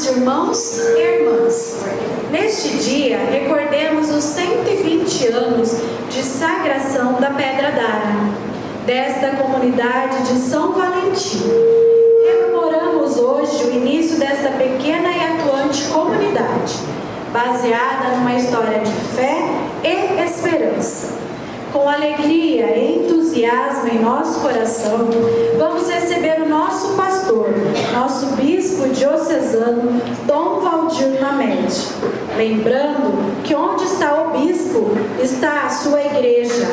Irmãos e irmãs, neste dia recordemos os 120 anos de sagração da Pedra d'Ara, desta comunidade de São Valentim. Rememoramos hoje o início desta pequena e atuante comunidade, baseada numa história de fé e esperança. Com alegria e entusiasmo em nosso coração, vamos receber o nosso pastor, nosso bispo diocesano, Dom Valdir Mamed. Lembrando que onde está o bispo, está a sua igreja,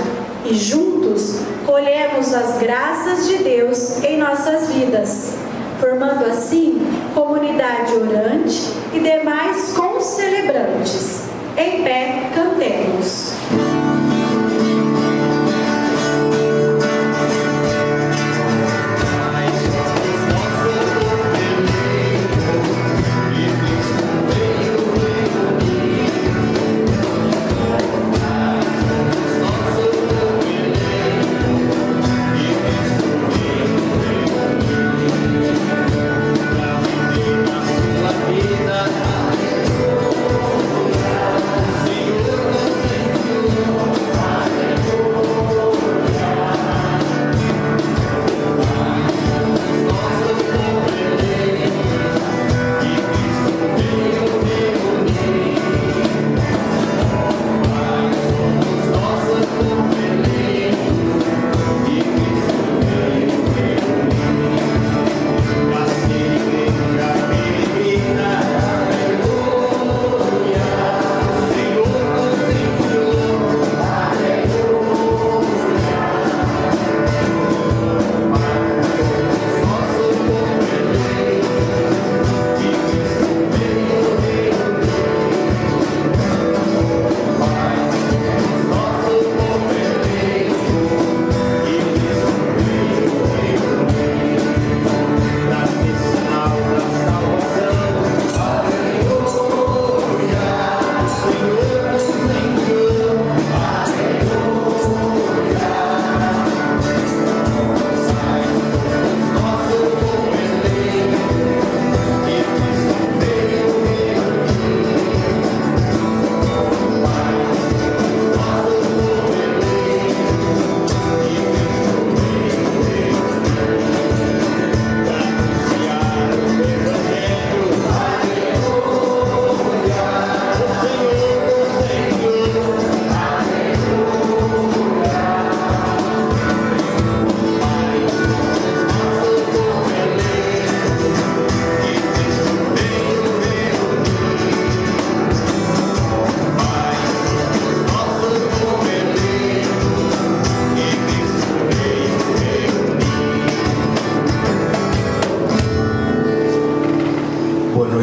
e juntos colhemos as graças de Deus em nossas vidas, formando assim comunidade orante e demais concelebrantes. Em pé, cantemos.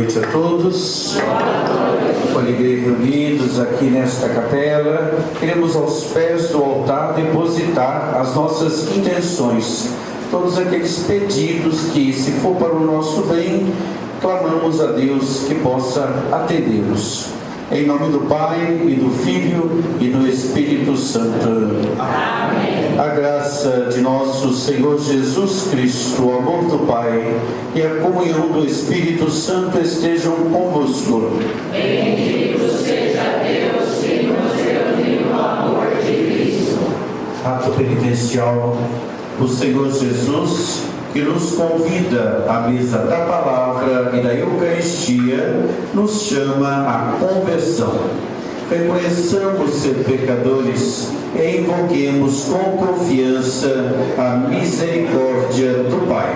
noite a todos. Com a alegria reunidos aqui nesta capela, queremos aos pés do altar depositar as nossas intenções, todos aqueles pedidos que, se for para o nosso bem, clamamos a Deus que possa atendê-los. Em nome do Pai, e do Filho, e do Espírito Santo. Amém. A graça de nosso Senhor Jesus Cristo, o amor do Pai e a comunhão do Espírito Santo estejam convosco. Bendito seja Deus que nos reuniu no amor de Cristo. Ato penitencial do Senhor Jesus, que nos convida à mesa da palavra e da Eucaristia, nos chama à conversão. reconheçamos ser pecadores e invoquemos com confiança a misericórdia do Pai.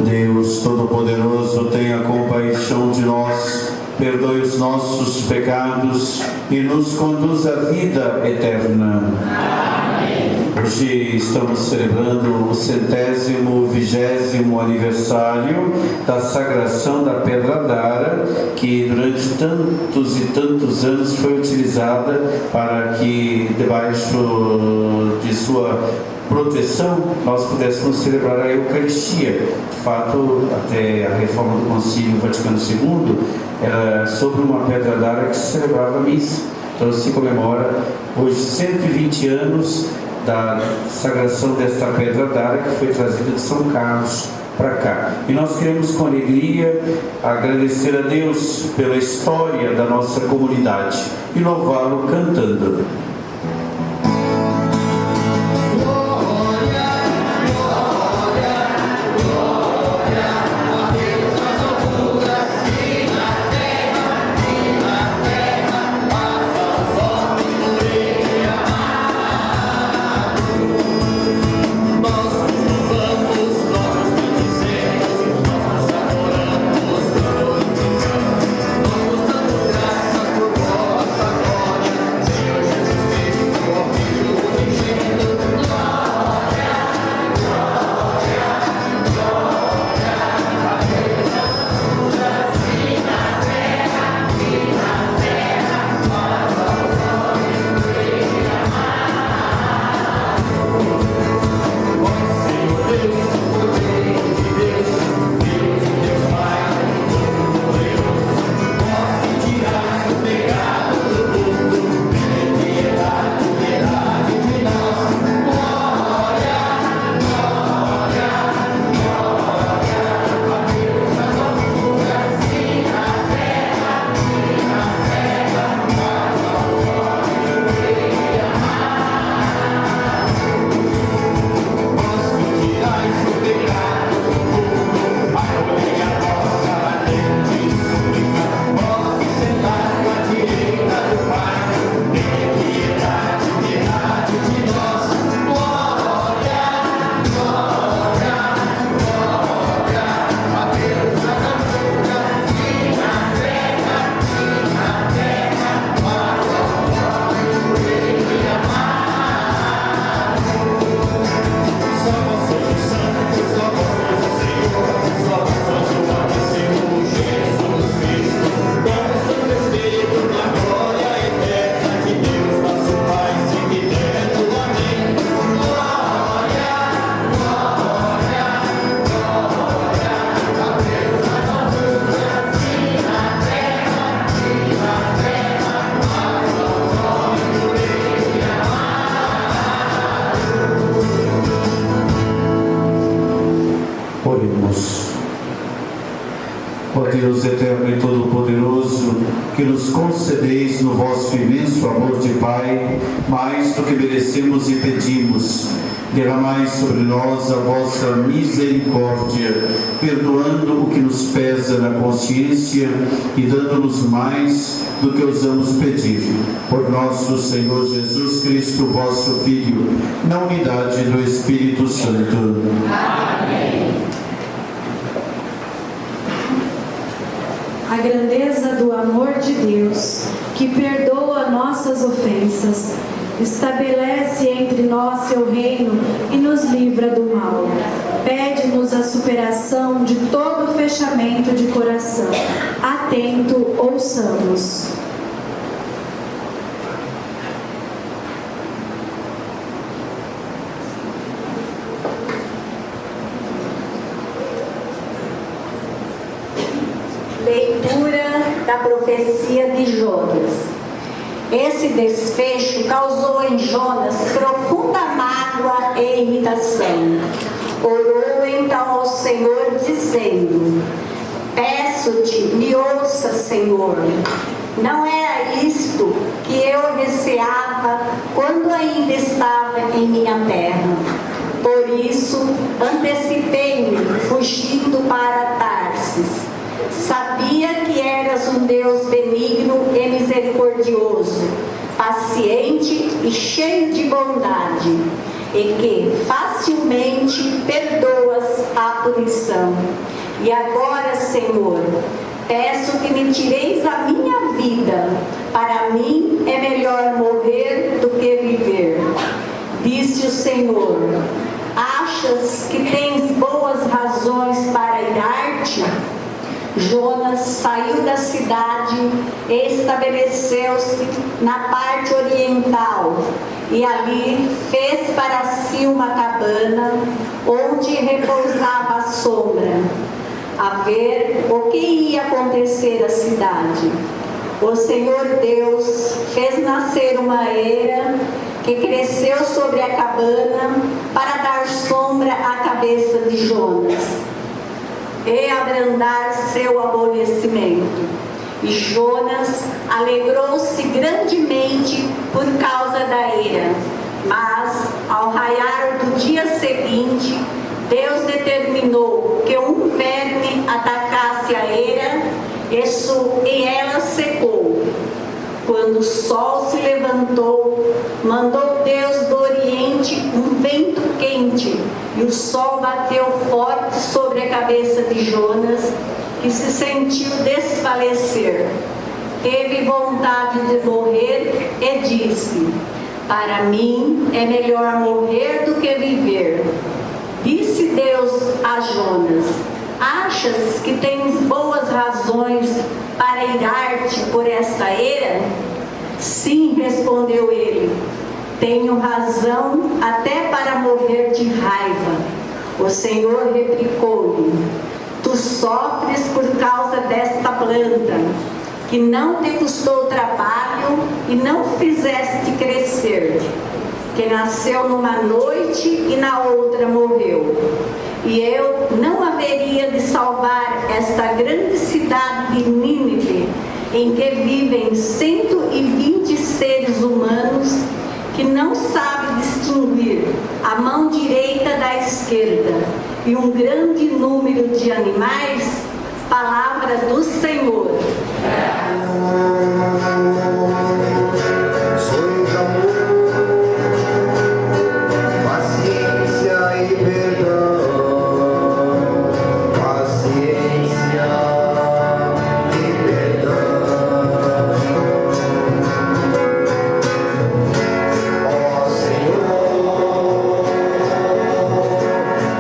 Deus Todo-Poderoso, tenha compaixão de nós, perdoe os nossos pecados e nos conduz à vida eterna. Amém. Hoje estamos celebrando o 120º aniversário da sagração da Pedra d'Ara, que durante tantos e tantos anos foi utilizada para que, debaixo de sua proteção, nós pudéssemos celebrar a Eucaristia. De fato, até a reforma do Concílio Vaticano II, era sobre uma pedra d'Ara que se celebrava a missa. Então se comemora hoje 120 anos da sagração desta pedra d'Ara, que foi trazida de São Carlos para cá. E nós queremos com alegria agradecer a Deus pela história da nossa comunidade e louvá-lo cantando. Senhor Jesus. Oremos. Ó Deus eterno e todo-poderoso, que nos concedeis no vosso imenso amor de Pai, mais do que merecemos e pedimos, derramai sobre nós a vossa misericórdia, perdoando o que nos pesa na consciência e dando-nos mais do que ousamos pedir. Por nosso Senhor Jesus Cristo, vosso Filho, na unidade do Espírito Santo. Amém. A grandeza do amor de Deus, que perdoa nossas ofensas, estabelece entre nós seu reino e nos livra do mal. Pede-nos a superação de todo fechamento de coração. Atento, ouçamos. Leitura da profecia de Jonas. Esse desfecho causou em Jonas profunda mágoa e irritação. Orou então ao Senhor, dizendo: Peço-te, me ouça, Senhor. Não era isto que eu receava quando ainda estava em minha terra. Por isso, antecipei-me, fugindo para Tarsis. Sabia que eras um Deus benigno e misericordioso, paciente e cheio de bondade, e que facilmente perdoas a punição. E agora, Senhor, peço que me tireis a minha vida. Para mim é melhor morrer do que viver. Disse o Senhor: Achas que tens boas razões para irar-te? Jonas saiu da cidade e estabeleceu-se na parte oriental, e ali fez para si uma cabana, onde repousava à sombra, a ver o que ia acontecer à cidade. O Senhor Deus fez nascer uma eira que cresceu sobre a cabana para dar sombra à cabeça de Jonas e abrandar seu aborrecimento. E Jonas alegrou-se grandemente por causa da eira. Mas, ao raiar do dia seguinte, Deus determinou que um verme atacasse a eira e ela secou. Quando o sol se levantou, mandou Deus do Oriente um vento quente, e o sol bateu forte sobre a cabeça de Jonas, que se sentiu desfalecer. Teve vontade de morrer e disse: Para mim é melhor morrer do que viver. Disse Deus a Jonas: Achas que tens boas razões para irar-te por esta eira? Sim, respondeu ele, tenho razão até para morrer de raiva. O Senhor replicou-lhe: Tu sofres por causa desta planta, que não te custou trabalho e não fizeste crescer, que nasceu numa noite e na outra morreu. E eu não haveria de salvar esta grande cidade de Nínive, em que vivem 120 seres humanos que não sabem distinguir a mão direita da esquerda, e um grande número de animais? Palavra do Senhor. Sois amor, paciência e perdão. Paciência e perdão. Ó Senhor,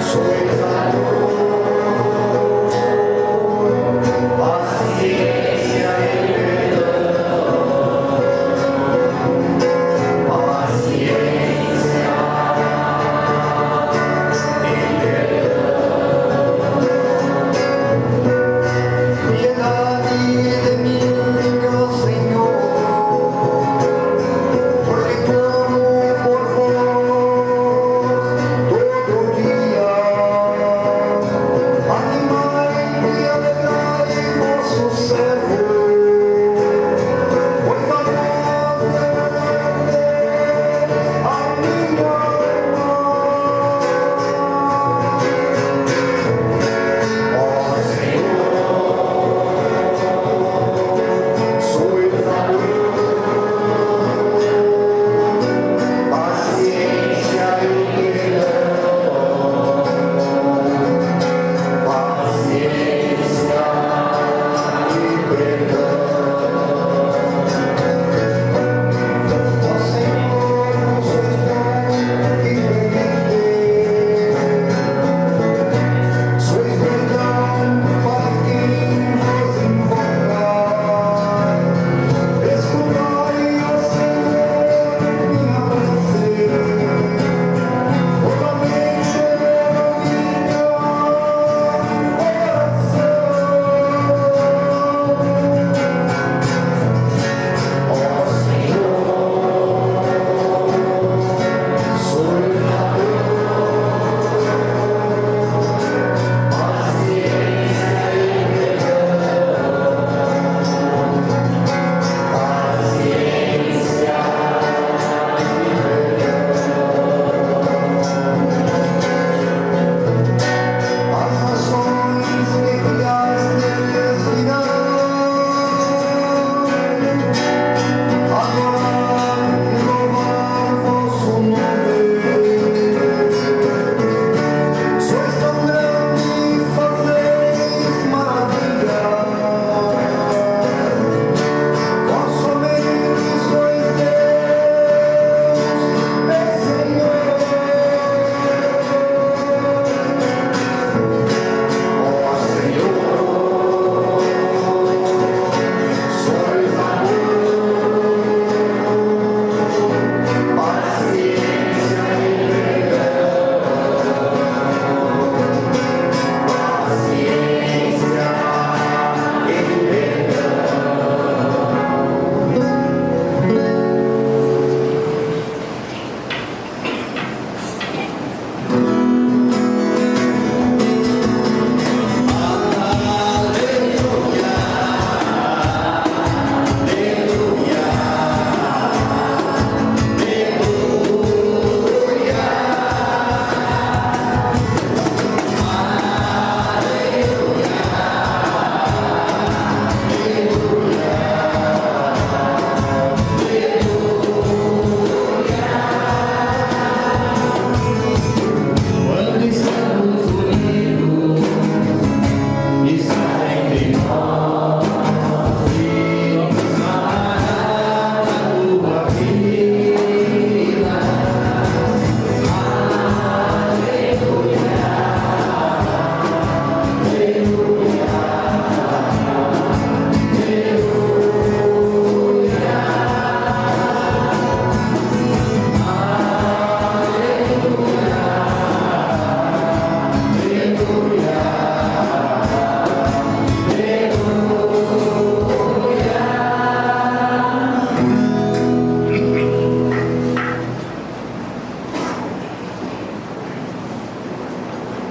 sois amor, paciência e perdão.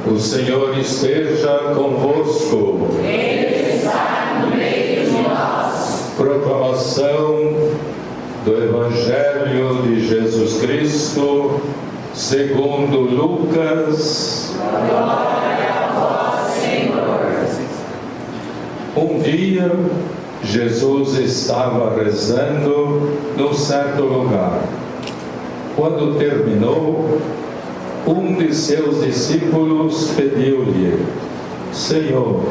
O Senhor esteja convosco. Ele está no meio de nós. Proclamação do Evangelho de Jesus Cristo, segundo Lucas. Glória a vós, Senhor. Um dia, Jesus estava rezando num certo lugar. Quando terminou, um de seus discípulos pediu-lhe: Senhor,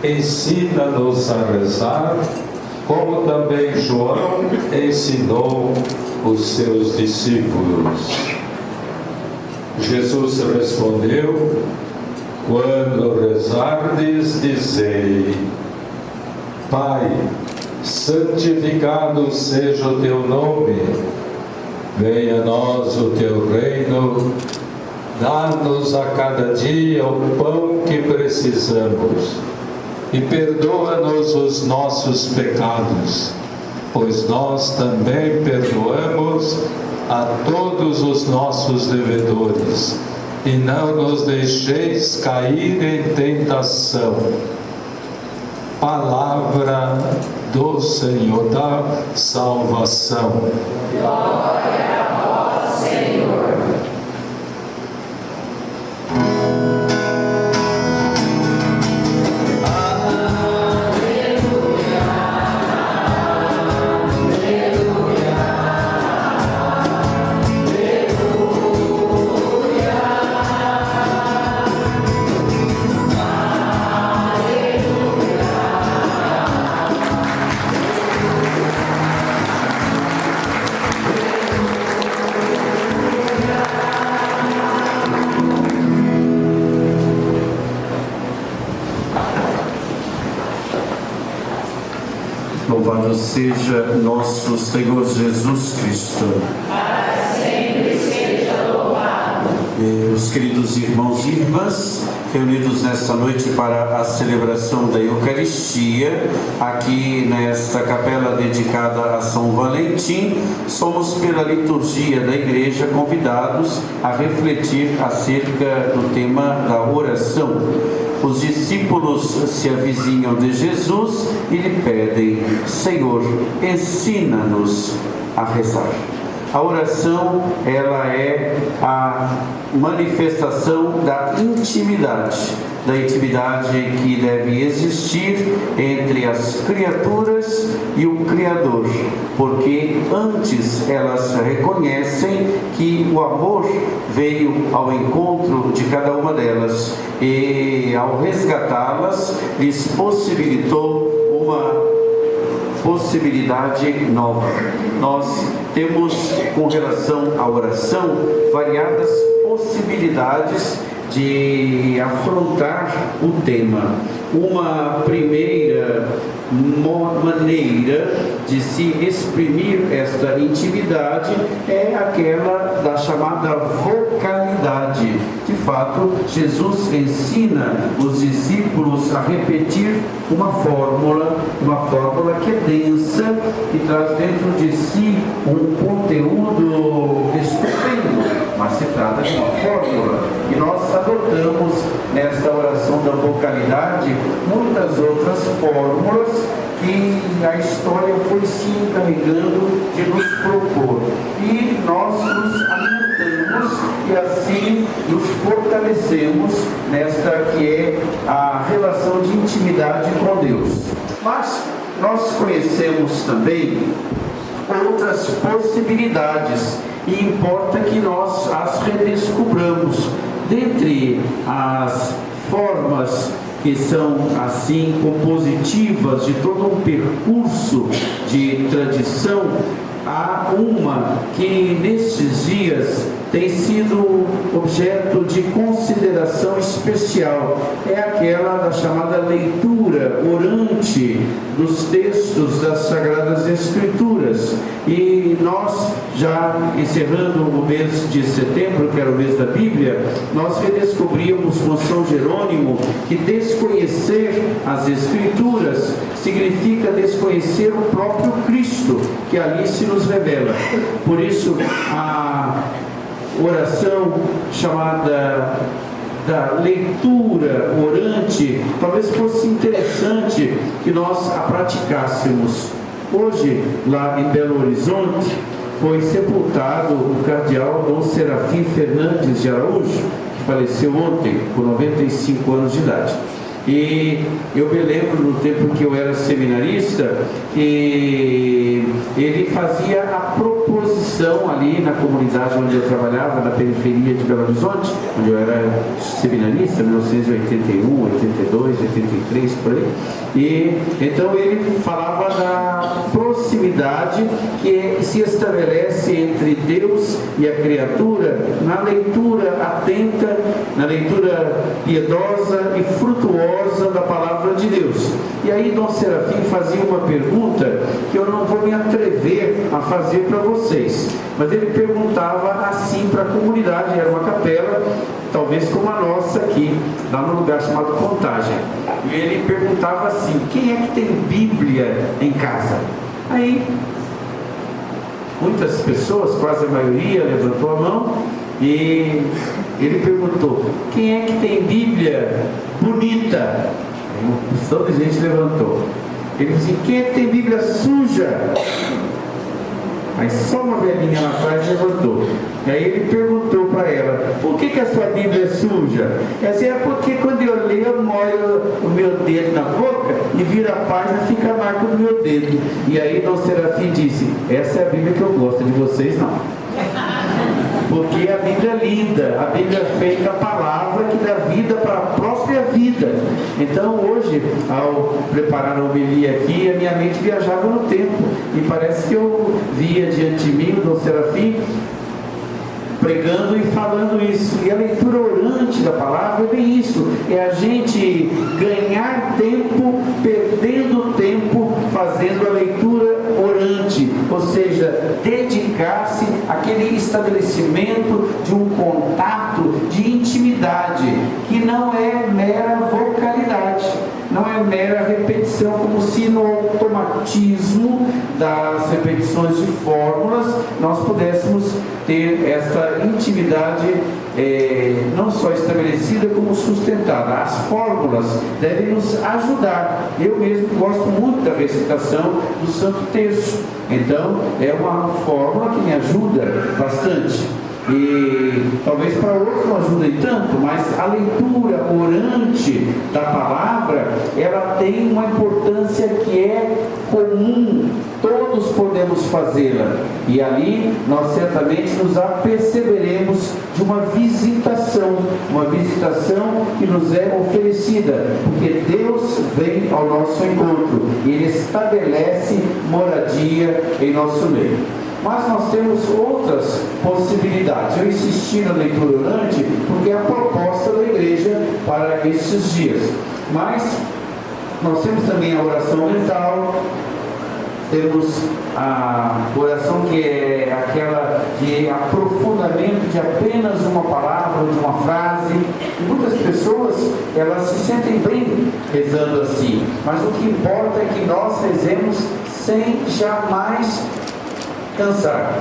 ensina-nos a rezar, como também João ensinou os seus discípulos. Jesus respondeu: Quando rezardes, dizei: Pai, santificado seja o teu nome, venha a nós o teu reino, dá-nos a cada dia o pão que precisamos e perdoa-nos os nossos pecados, pois nós também perdoamos a todos os nossos devedores, e não nos deixeis cair em tentação. Palavra do Senhor da salvação. Glória a vós, Senhor. Louvado seja nosso Senhor Jesus Cristo. Para sempre seja louvado. Meus queridos irmãos e irmãs, reunidos nesta noite para a celebração da Eucaristia, aqui nesta capela dedicada a São Valentim, somos pela liturgia da Igreja convidados a refletir acerca do tema da oração. Os discípulos se avizinham de Jesus e lhe pedem: Senhor, ensina-nos a rezar. A oração, ela é a manifestação da intimidade que deve existir entre as criaturas e o Criador, porque antes elas reconhecem que o amor veio ao encontro de cada uma delas e, ao resgatá-las, lhes possibilitou uma possibilidade nova. Nós temos, com relação à oração, variadas possibilidades de afrontar o tema. Uma primeira maneira de se exprimir esta intimidade é aquela da chamada vocalidade. De fato, Jesus ensina os discípulos a repetir uma fórmula que é densa e traz dentro de si um conteúdo estupendo, mas se trata de uma fórmula. E nós adotamos nesta oração da vocalidade muitas outras fórmulas que a história foi se encarregando de nos propor. E nós nos alimentamos e assim nos fortalecemos nesta que é a relação de intimidade com Deus. Mas nós conhecemos também outras possibilidades e importa que nós as redescobramos. Dentre as formas que são assim compositivas de todo um percurso de tradição, há uma que nestes dias tem sido objeto de consideração especial. É aquela da chamada leitura orante dos textos das Sagradas Escrituras. E nós, já encerrando o mês de setembro, que era o mês da Bíblia, nós redescobríamos com São Jerônimo que desconhecer as Escrituras significa desconhecer o próprio Cristo, que ali se nos revela. Por isso, a oração chamada da leitura orante, talvez fosse interessante que nós a praticássemos. Hoje, lá em Belo Horizonte, foi sepultado o cardeal Dom Serafim Fernandes de Araújo, que faleceu ontem, com 95 anos de idade. E eu me lembro no tempo que eu era seminarista, que ele fazia a proposição ali na comunidade onde eu trabalhava, na periferia de Belo Horizonte, onde eu era seminarista, 1981, 82, 83, por aí. E então ele falava da proximidade que se estabelece entre Deus e a criatura na leitura atenta, na leitura piedosa e frutuosa da palavra de Deus. E aí Dom Serafim fazia uma pergunta que eu não vou me atrever a fazer para vocês, mas ele perguntava assim para a comunidade, era uma capela, talvez como a nossa aqui, lá no lugar chamado Contagem. E ele perguntava assim: quem é que tem Bíblia em casa? Aí muitas pessoas, quase a maioria, levantou a mão e ele perguntou: quem é que tem Bíblia bonita? Toda a gente levantou. Ele disse: quem é que tem Bíblia suja? Aí só uma velhinha lá atrás levantou. E aí ele perguntou para ela: por que a sua Bíblia é suja? Ela disse: é porque quando eu leio, eu molho o meu dedo na boca e vira a página e fica a marca do meu dedo. E aí Dom Serafim disse: essa é a Bíblia que eu gosto, de vocês não. Porque a Bíblia é linda, a Bíblia é feita a palavra que dá vida para a própria vida. Então hoje, ao preparar a homilia aqui, a minha mente viajava no tempo e parece que eu via diante de mim o Dom Serafim pregando e falando isso. E a leitura orante da palavra é bem isso, é a gente ganhar tempo, perdendo tempo, fazendo a leitura orante, ou seja, dedicar-se àquele estabelecimento de um contato de intimidade, que não é mera vocalidade, não é mera repetição, como se no automatismo das repetições de fórmulas nós pudéssemos ter esta intimidade não só estabelecida, como sustentada. As fórmulas devem nos ajudar. Eu mesmo gosto muito da recitação do Santo Terço, então é uma fórmula que me ajuda bastante. E talvez para outros não ajudem tanto, mas a leitura orante da palavra, ela tem uma importância que é comum, todos podemos fazê-la, e ali nós certamente nos aperceberemos de uma visitação que nos é oferecida, porque Deus vem ao nosso encontro e Ele estabelece moradia em nosso meio. Mas nós temos outras possibilidades. Eu insisti na leitura orante porque é a proposta da igreja para estes dias. Mas nós temos também a oração mental, temos a oração que é aquela de aprofundamento de apenas uma palavra, de uma frase. E muitas pessoas, elas se sentem bem rezando assim, mas o que importa é que nós rezemos sem jamais cansar.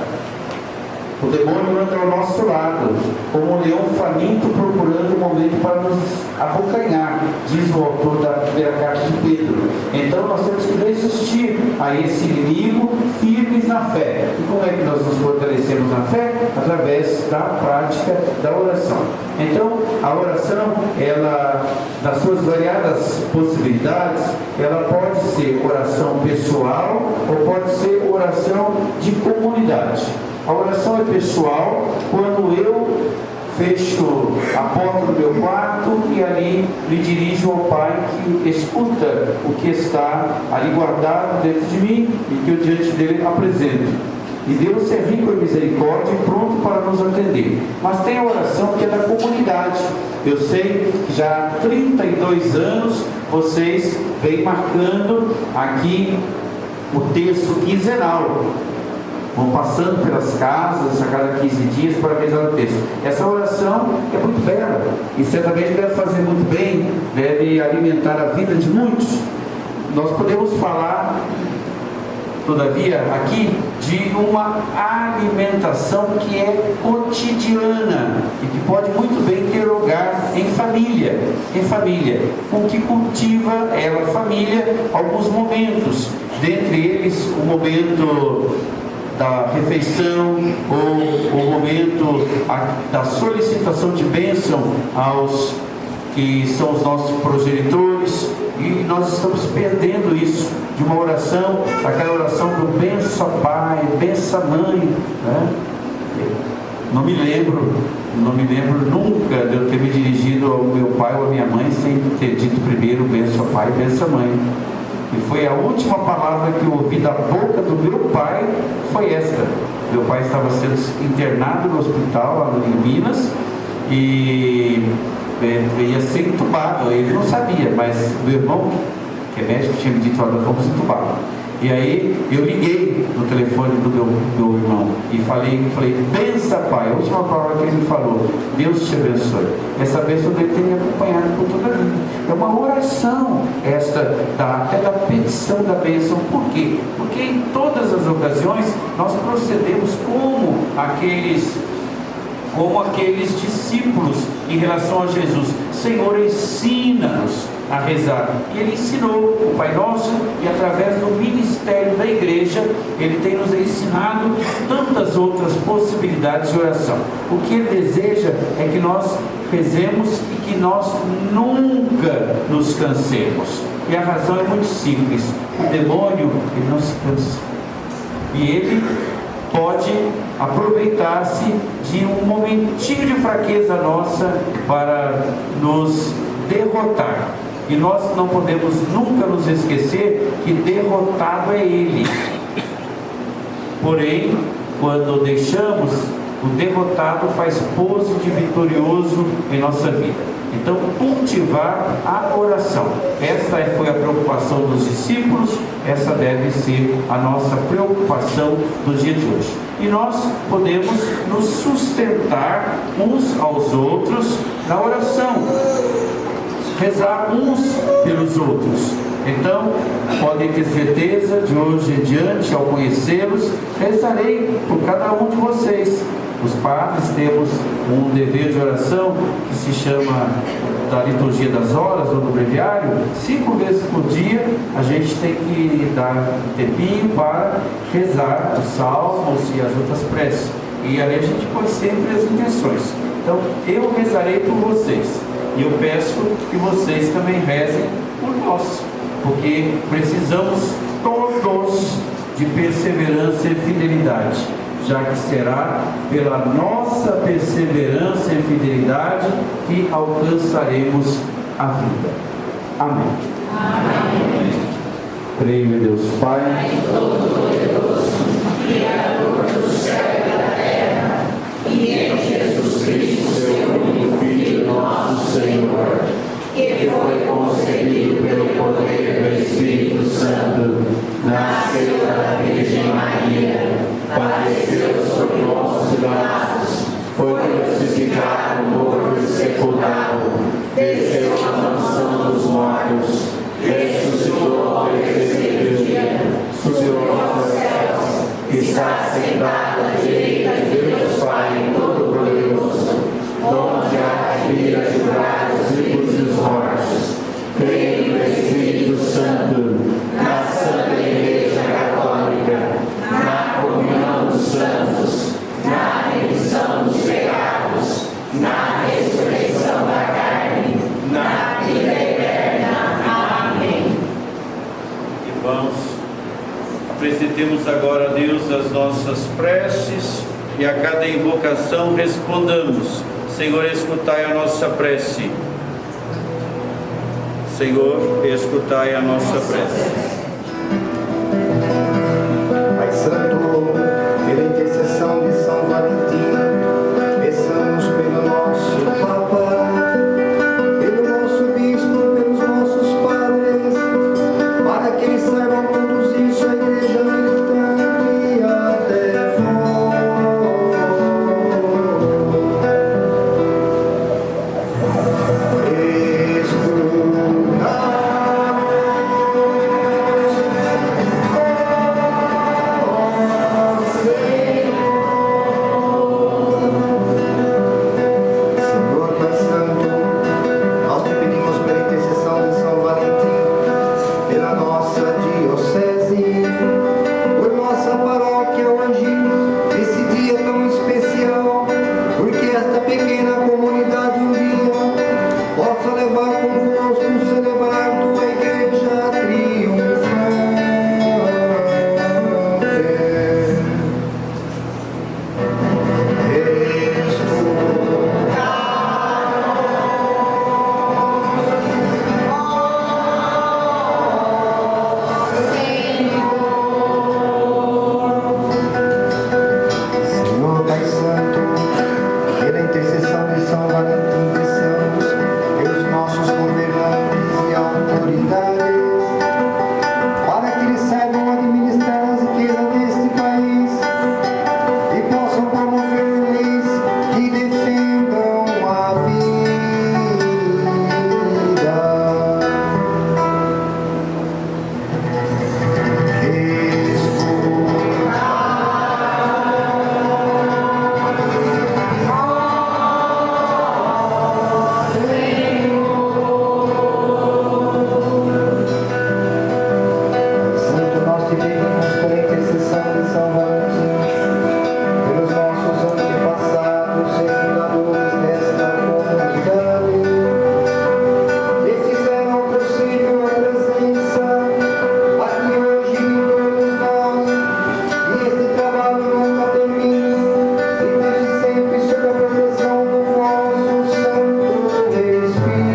O demônio anda ao nosso lado, como um leão faminto procurando um momento para nos abocanhar, diz o autor da primeira carta de Pedro. Então nós temos que resistir a esse inimigo firmes na fé. E como é que nós nos fortalecemos na fé? Através da prática da oração. Então a oração, ela, nas suas variadas possibilidades, ela pode ser oração pessoal ou pode ser oração de comunidade. A oração é pessoal quando eu fecho a porta do meu quarto e ali me dirijo ao Pai que escuta o que está ali guardado dentro de mim e que eu diante dele apresento. E Deus é rico em misericórdia e pronto para nos atender. Mas tem a oração que é da comunidade. Eu sei que já há 32 anos vocês vêm marcando aqui o terço quinzenal. Vão passando pelas casas a cada 15 dias para rezar o texto. Essa oração é muito bela e certamente deve fazer muito bem, deve alimentar a vida de muitos. Nós podemos falar todavia, aqui de uma alimentação que é cotidiana e que pode muito bem ter lugar em família, com que cultiva ela, família, alguns momentos, dentre eles o momento da refeição ou o momento da solicitação de bênção aos que são os nossos progenitores, e nós estamos perdendo isso de uma oração, aquela oração do bença pai, bença mãe, né? Não me lembro nunca de eu ter me dirigido ao meu pai ou à minha mãe sem ter dito primeiro bença pai, bença mãe. E foi a última palavra que eu ouvi da boca do meu pai, foi esta. Meu pai estava sendo internado no hospital lá em Minas e ia ser entubado. Ele não sabia, mas meu irmão, que é médico, tinha me dito: olha, vamos entubar. E aí eu liguei no telefone do meu irmão e falei, bença pai, a última palavra que ele me falou: Deus te abençoe. Essa bênção dele tem me acompanhado por toda a vida. É uma oração esta até da petição da bênção. Por quê? Porque em todas as ocasiões nós procedemos como aqueles discípulos em relação a Jesus. Senhor, ensina-nos a rezar. E ele ensinou o Pai Nosso, e através do ministério da igreja ele tem nos ensinado tantas outras possibilidades de oração. O que ele deseja é que nós rezemos e que nós nunca nos cansemos. E a razão é muito simples: o demônio, ele não se cansa, e ele pode aproveitar-se de um momentinho de fraqueza nossa para nos derrotar. E nós não podemos nunca nos esquecer que derrotado é ele. Porém, quando deixamos, o derrotado faz pose de vitorioso em nossa vida. Então, cultivar a oração. Esta foi a preocupação dos discípulos, essa deve ser a nossa preocupação do dia de hoje. E nós podemos nos sustentar uns aos outros na oração, rezar uns pelos outros. Então, podem ter certeza, de hoje em diante, ao conhecê-los, rezarei por cada um de vocês. Os padres temos um dever de oração que se chama da liturgia das horas ou do breviário. 5 vezes por dia a gente tem que dar um tempinho para rezar os salmos e as outras preces. E ali a gente põe sempre as intenções. Então, eu rezarei por vocês. E eu peço que vocês também rezem por nós, porque precisamos todos de perseverança e fidelidade, já que será pela nossa perseverança e fidelidade que alcançaremos a vida. Amém. Amém. Creio em Deus Pai, Todo-Poderoso, Criador do céu e da terra, e em Jesus Cristo, seu único Filho, nosso Senhor, que foi concebido pelo poder do Espírito Santo, nasceu da Virgem Maria, padeceu sob nossos Pilatos, foi crucificado, morto e sepultado, desceu à mansão dos mortos, ressuscitou ao terceiro dia, subiu aos céus, está sentado à direita de Deus Pai Todo-Poderoso, onde há de vir a julgar os vivos e os mortos. Creio no Espírito Santo, na Santa Igreja Católica, na comunhão dos santos, na remissão dos pecados, na ressurreição da carne, na vida eterna. Amém. irmãos, apresentemos agora a Deus as nossas preces e a cada invocação respondamos: Senhor, escutai a nossa prece. Senhor, escutai a nossa prece. Pai Santo, pela intercessão de São Valentim, peçamos pelo nosso Papa, pelo nosso Bispo, pelos nossos padres, para que eles saibam conduzir sua igreja militante até vós. Escutai exaustos celebrando a igreja triunfante. Senhor Pai Santo, pela intercessão de São Valentim, peçamos pelos nossos governantes e autoridades, para que eles saibam administrar as riquezas deste país e possam promover leis que defendam a vida. Santo, nós te pedimos pela intercessão de São Valentim, pelos nossos antepassados e fundadores desta comunidade, que fizeram possível a presença aqui hoje de todos nós, e este trabalho nunca termine, e desde sempre sob a proteção do vosso Santo Espírito.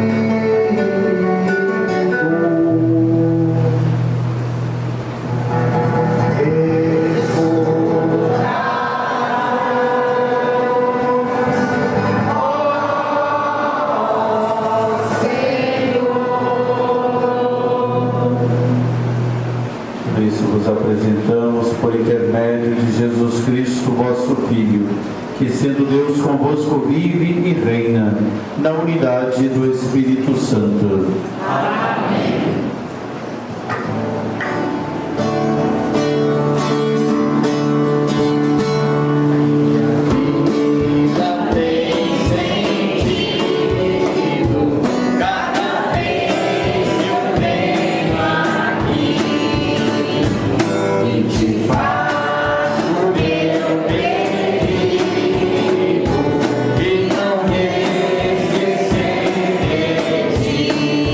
Por isso vos apresentamos, por intermédio de Jesus Cristo, vosso Filho, que sendo Deus convosco vive e reina na unidade do Espírito Santo. E não me esquecer de ti.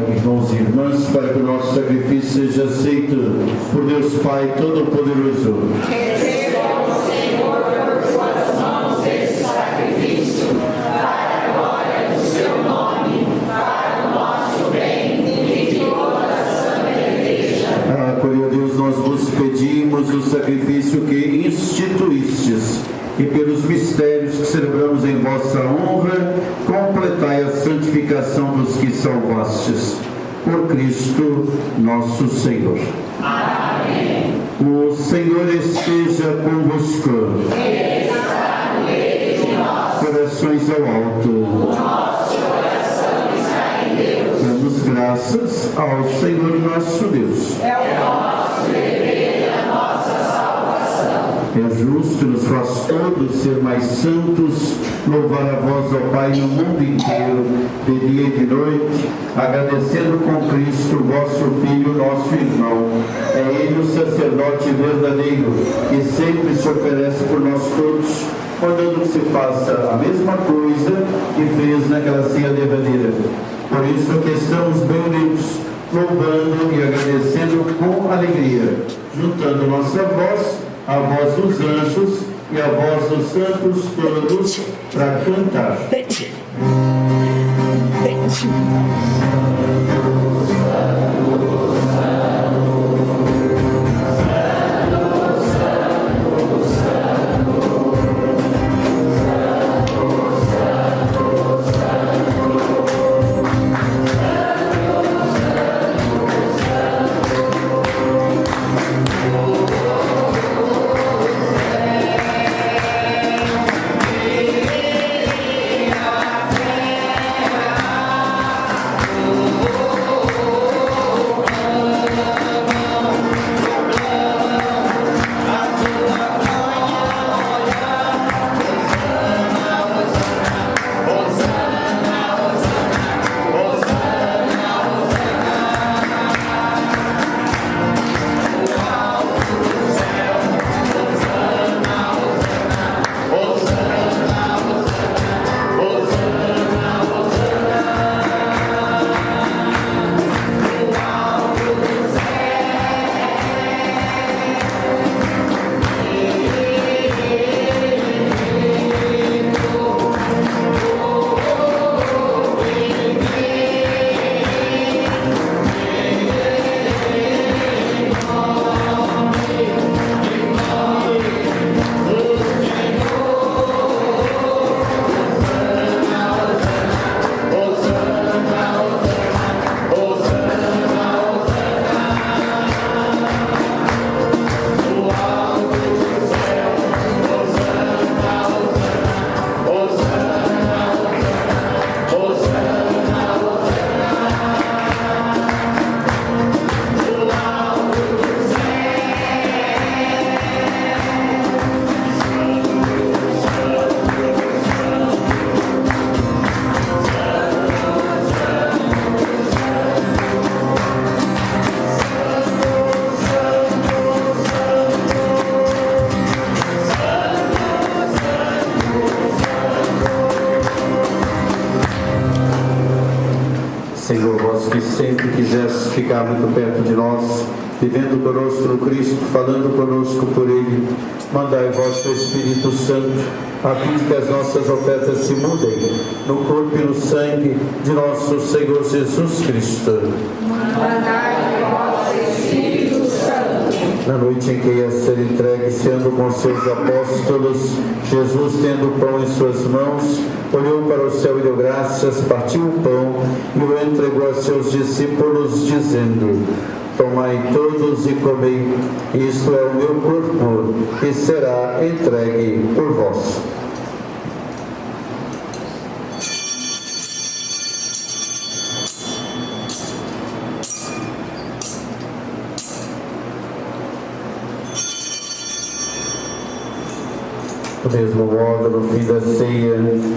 Irmãos e irmãs, para que o nosso sacrifício seja aceito por Deus Pai Todo-Poderoso. Por Deus, nós vos pedimos o sacrifício que instituístes e pelos mistérios que celebramos em vossa honra, completai a santificação dos que salvastes. Por Cristo nosso Senhor. Amém. O Senhor esteja convosco. Corações ao alto. O nosso coração está em Deus. Damos graças ao Senhor nosso Deus. É o nosso dever e a nossa salvação. É justo nos vós todos ser mais santos, louvar a vós, ó Pai, no mundo inteiro, de dia e de noite, agradecendo com Cristo, vosso Filho, nosso irmão. É Ele o sacerdote verdadeiro, que sempre se oferece por nós todos, mandando que se faça a mesma coisa que fez naquela ceia derradeira. Por isso que estamos bem unidos, louvando e agradecendo com alegria, juntando nossa voz, a voz dos anjos e a voz dos santos todos, para cantar. Senhor, vós que sempre quiseste ficar muito perto de nós, vivendo conosco no Cristo, falando conosco por Ele, mandai vosso Espírito Santo, a fim de que as nossas ofertas se mudem no corpo e no sangue de nosso Senhor Jesus Cristo. Mandai vosso Espírito Santo. Na noite em que ia ser entregue, sendo com seus apóstolos, Jesus, tendo o pão em suas mãos, olhou para o céu e deu graças, partiu o pão e o entregou a seus discípulos, dizendo: tomai todos e comei, isto é o meu corpo, que será entregue por vós. Do mesmo modo, no fim da ceia,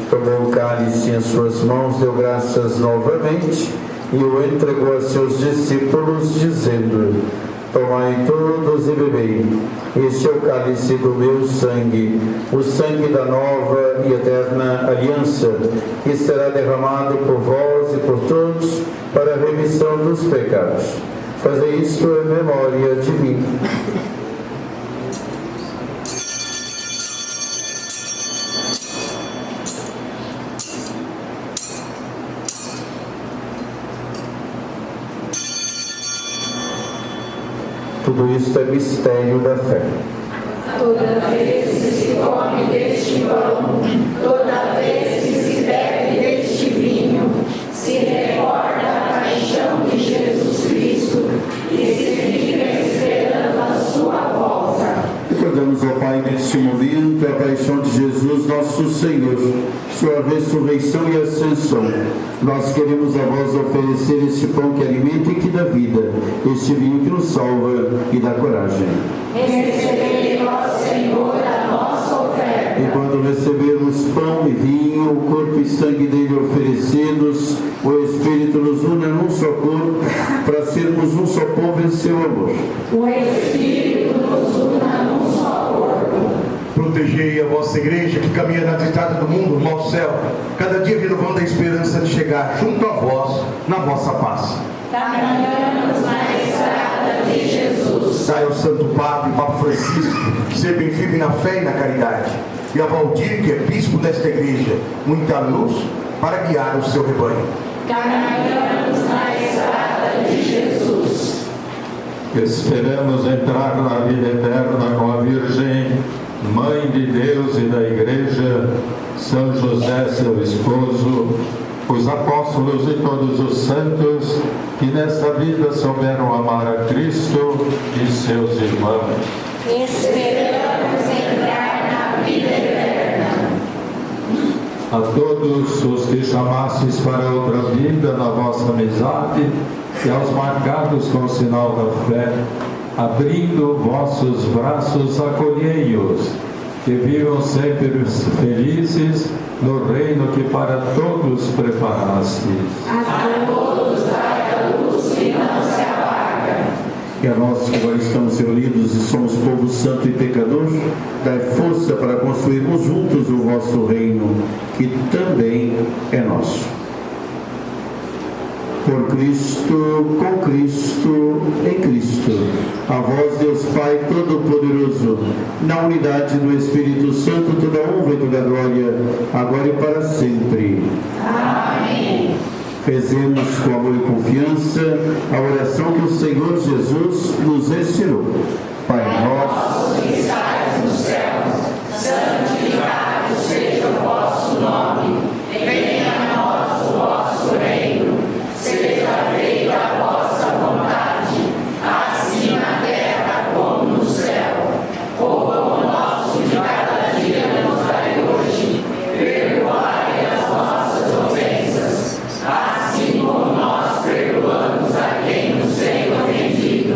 tomou o cálice em suas mãos, deu graças novamente e o entregou a seus discípulos, dizendo: tomai todos e bebei, este é o cálice do meu sangue, o sangue da nova e eterna aliança, que será derramado por vós e por todos para a remissão dos pecados. Fazei isto em memória de mim. Tudo isto é mistério da fé. Toda vez que se come deste pão, toda vez que se bebe deste vinho, se recorda a paixão de Jesus Cristo e se fica esperando a sua volta. Recordamos, ó Pai, neste momento, a paixão de Jesus, nosso Senhor, sua ressurreição e ascensão. Nós queremos a vós oferecer este pão que alimenta e que dá vida, este vinho que nos salva e dá coragem. Recebei, ó Senhor, a nossa oferta. E quando recebermos pão e vinho, o corpo e sangue dele oferecidos, o Espírito nos une num só corpo, para sermos um só povo em seu amor. O Espírito nos una num só corpo. Protegei a vossa igreja que caminha na estrada do mundo rumo ao céu, cada dia renovando a esperança de chegar junto a vós na vossa paz. Caminhamos na estrada de Jesus. Dai ao Santo Papa e Papa Francisco ser bem firme na fé e na caridade, e a Valdir, que é bispo desta igreja, muita luz para guiar o seu rebanho. Caminhamos na estrada de Jesus. Esperamos entrar na vida eterna com a Virgem, Mãe de Deus e da Igreja, São José, seu esposo, os apóstolos e todos os santos que nesta vida souberam amar a Cristo e seus irmãos. Esperamos entrar na vida eterna. A todos os que chamastes para outra vida na vossa amizade e aos marcados com o sinal da fé, abrindo vossos braços, acolhei-os, que vivam sempre felizes no reino que para todos preparastes. A todos dai a luz que não se apaga. E a nós que agora estamos reunidos e somos povo santo e pecador, dai força para construirmos juntos o vosso reino, que também é nosso. Por Cristo, com Cristo, em Cristo. A vós, Deus Pai Todo-Poderoso, na unidade do Espírito Santo, toda honra e toda glória, agora e para sempre. Amém. Rezemos com amor e confiança a oração que o Senhor Jesus nos ensinou. Pai nosso, que estais nos céus, santificado seja o vosso nome. Venha a nós o vosso reino. Seja feita a vossa vontade, assim na terra como no céu. O pão nosso de cada dia nos dai hoje. Perdoai as nossas ofensas, assim como nós perdoamos a quem nos tem ofendido.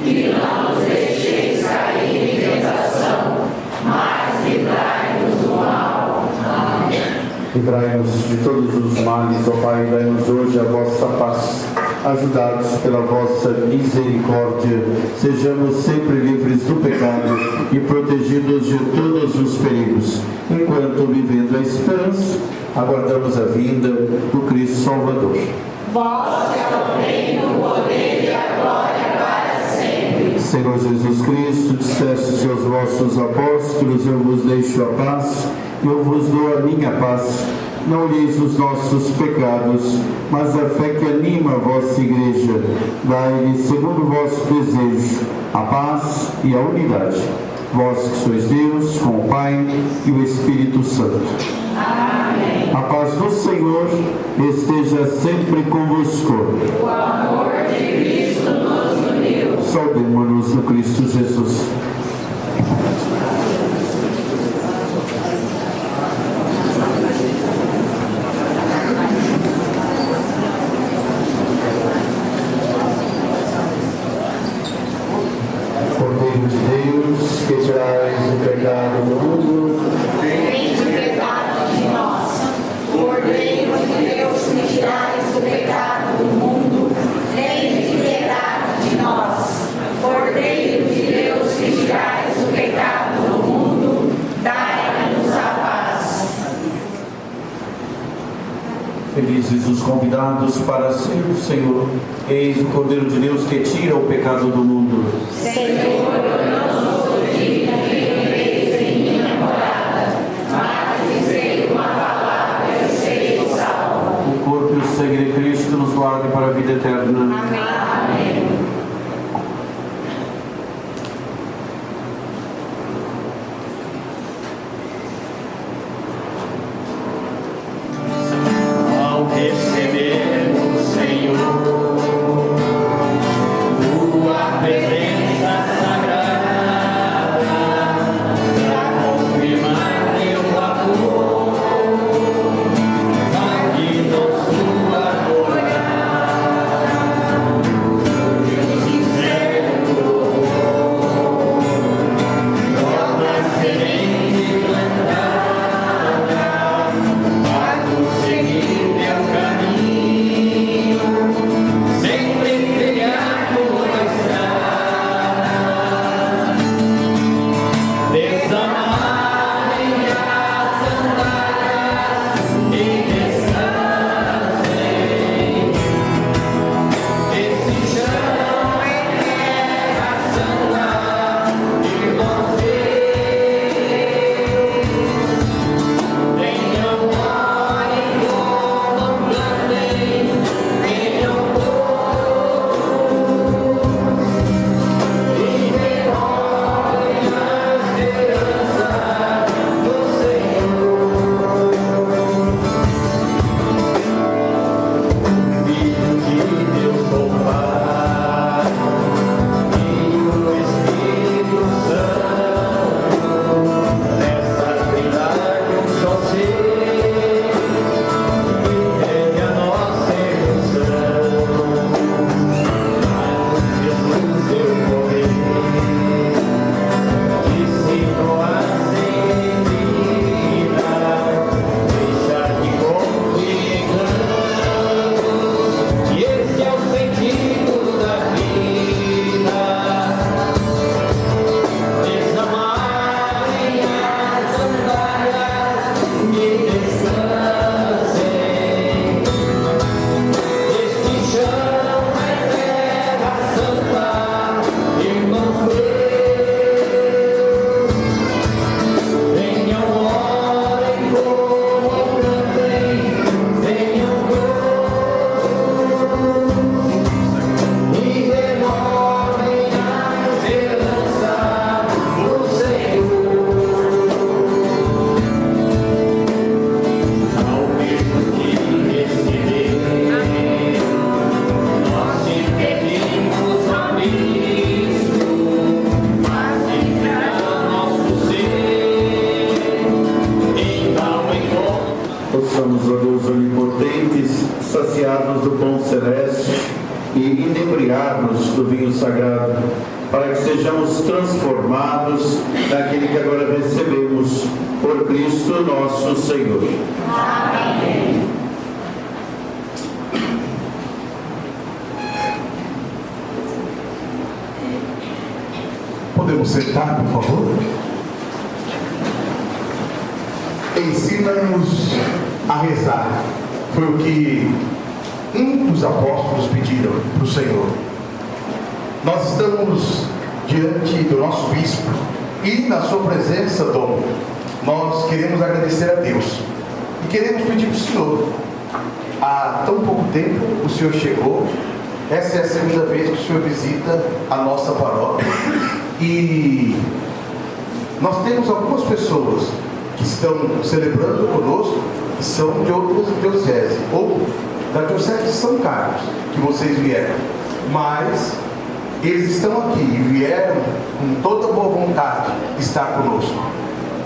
E não nos deixeis cair em tentação, mas livrai-nos do mal. Amém. livrai-nos de todos os males, ó Pai, dai-nos hoje a vossa paz. Ajudados pela vossa misericórdia, sejamos sempre livres do pecado e protegidos de todos os perigos, enquanto, vivendo a esperança, aguardamos a vinda do Cristo Salvador. Vós é o reino, o poder e a glória para sempre. Senhor Jesus Cristo, dissestes aos vossos apóstolos: eu vos deixo a paz, eu vos dou a minha paz. Não olheis os nossos pecados, mas a fé que anima a vossa igreja. Dai-lhe, segundo o vosso desejo, a paz e a unidade. Vós que sois Deus, com o Pai e o Espírito Santo. Amém. A paz do Senhor esteja sempre convosco. O amor de Cristo nos uniu. Saudemo-nos no Cristo Jesus. Cordeiro de Deus, que tirais o pecado do mundo, Vem de pecado de nós. felizes os convidados para ser o Senhor. Eis o Cordeiro de Deus que tira o pecado do mundo. Senhor, eu não sou digna que entreis em minha morada, mas dizei uma palavra e serei salvo. O corpo e o sangue de Cristo nos guarde para a vida eterna. Amém. Ao recebermos, Senhor, tua presença sagrada, para confirmar teu amor, faz-nos tua morada. Deus sincero, torna semente plantada, faz-nos seguir teu caminho, sempre trilhar tua estrada. Desamarem as sandálias e descansem. Esse chão é terra santa de vocês. Venham, olhem, comam, plantem, venham todos e renovem a esperança do Senhor. Filho de Deus o Pai e o Espírito Santo, nessa trindade um só ser, vive a nossa emoção. Jesus deu poder, discípulos em vida, deixar de conto e enganos, e esse é o sentido da vida. Desamarem as sandálias e descansem. Este chão é terra santa, irmãos meus. Venham, orem, comam, plantem, venham todos e renovem a esperança do Senhor. Ao mesmo que receber, nós te pedimos, ó Cristo, faz entrar nosso ser em tal encontro. Possamos, ó Deus onipotentes, saciados do pão celeste e inebriar-nos do vinho sagrado, para que sejamos transformados naquele que agora recebemos, por Cristo nosso Senhor. Podemos sentar, por favor? Ensina-nos a rezar. Foi o que um dos apóstolos pediram para o Senhor. Nós estamos diante do nosso bispo e na sua presença, Dom, nós queremos agradecer a Deus e queremos pedir para o Senhor. Há tão pouco tempo o Senhor chegou, essa é a segunda vez que o Senhor visita a nossa paróquia e nós temos algumas pessoas que estão celebrando conosco, que são de outras dioceses, ou da diocese de São Carlos, que vocês vieram, mas eles estão aqui e vieram com toda boa vontade estar conosco.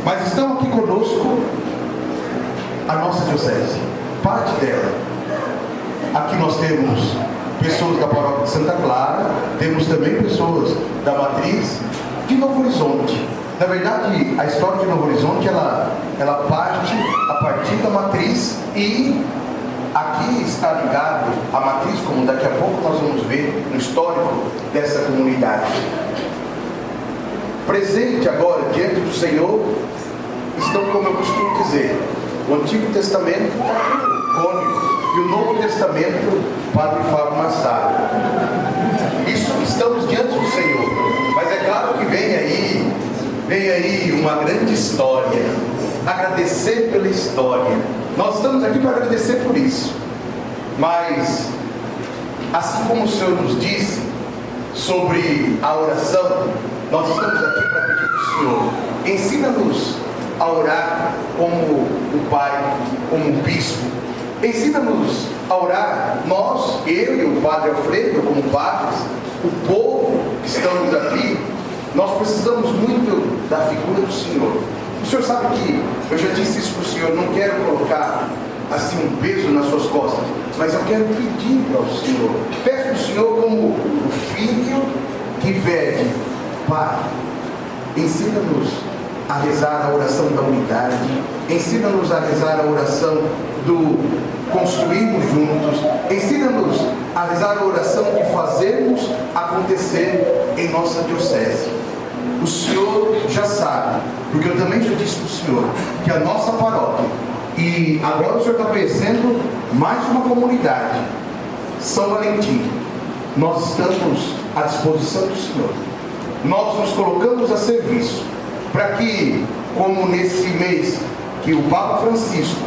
Mas estão aqui conosco a nossa diocese, parte dela. Aqui nós temos pessoas da paróquia de Santa Clara, temos também pessoas da matriz de Novo Horizonte. Na verdade, a história de Novo Horizonte, ela parte a partir da matriz e aqui está ligado a matriz, como daqui a pouco nós vamos ver no histórico dessa comunidade. Presente agora diante do Senhor estão, como eu costumo dizer, o Antigo Testamento está Cônigo, e o Novo Testamento, Padre Fábio Massaro. Isso estamos diante do Senhor, mas é claro que vem aí uma grande história. Agradecer pela história. Nós estamos aqui para agradecer por isso, mas assim como o Senhor nos disse sobre a oração, nós estamos aqui para pedir para o Senhor, ensina-nos a orar como o Pai, como o Bispo. Ensina-nos a orar, nós, eu e o Padre Alfredo, como padres, o povo que estamos aqui, nós precisamos muito da figura do Senhor. O Senhor sabe que, eu já disse isso para o Senhor, não quero colocar assim um peso nas suas costas, mas eu quero pedir para o Senhor. Peço ao Senhor como o filho que pede: Pai, ensina-nos a rezar a oração da unidade, ensina-nos a rezar a oração do construirmos juntos, ensina-nos a rezar a oração de fazermos acontecer em nossa diocese. O Senhor já sabe, porque eu também já disse para o Senhor, que a nossa paróquia, e agora o Senhor está conhecendo mais uma comunidade, São Valentim, nós estamos à disposição do Senhor. Nós nos colocamos a serviço, para que, como nesse mês que o Papa Francisco,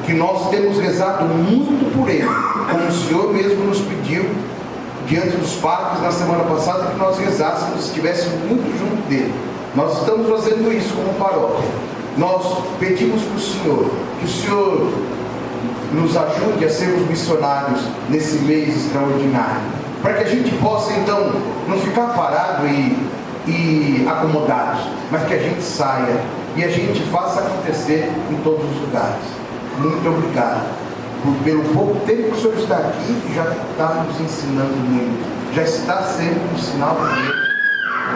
que nós temos rezado muito por ele, como o Senhor mesmo nos pediu, diante dos padres na semana passada, que nós rezássemos, estivéssemos muito junto dele. Nós estamos fazendo isso como paróquia. Nós pedimos para o Senhor, que o Senhor nos ajude a sermos missionários nesse mês extraordinário, para que a gente possa então não ficar parado e acomodados, mas que a gente saia e a gente faça acontecer em todos os lugares. Muito obrigado pelo pouco tempo que o Senhor está aqui, e já está nos ensinando muito, já está sendo um sinal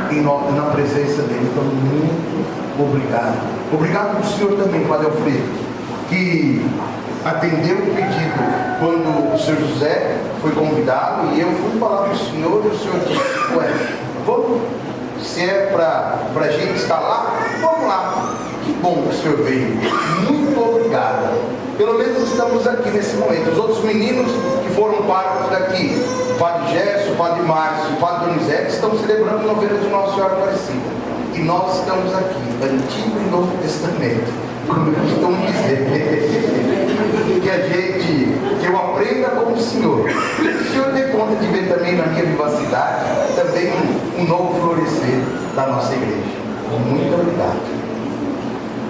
de Deus na presença dele. Então, muito obrigado. Obrigado ao Senhor também, Padre Alfredo, que atendeu o pedido quando o Senhor José foi convidado, e eu fui falar para o Senhor, e o Senhor disse: ué, vamos, se é para a gente estar lá, vamos lá. Que bom que o Senhor veio. Muito obrigado. Pelo menos estamos aqui nesse momento. Os outros meninos que foram párocos daqui, o Padre Gerson, o Padre Márcio, o Padre Donizete, estão celebrando o novena de Nossa Senhora Aparecida. E nós estamos aqui, Antigo e Novo Testamento, como eu costumo dizer. Que eu aprenda com o Senhor. Que o Senhor dê conta de ver também na minha vivacidade, também um novo florescer da nossa igreja. Muito obrigado.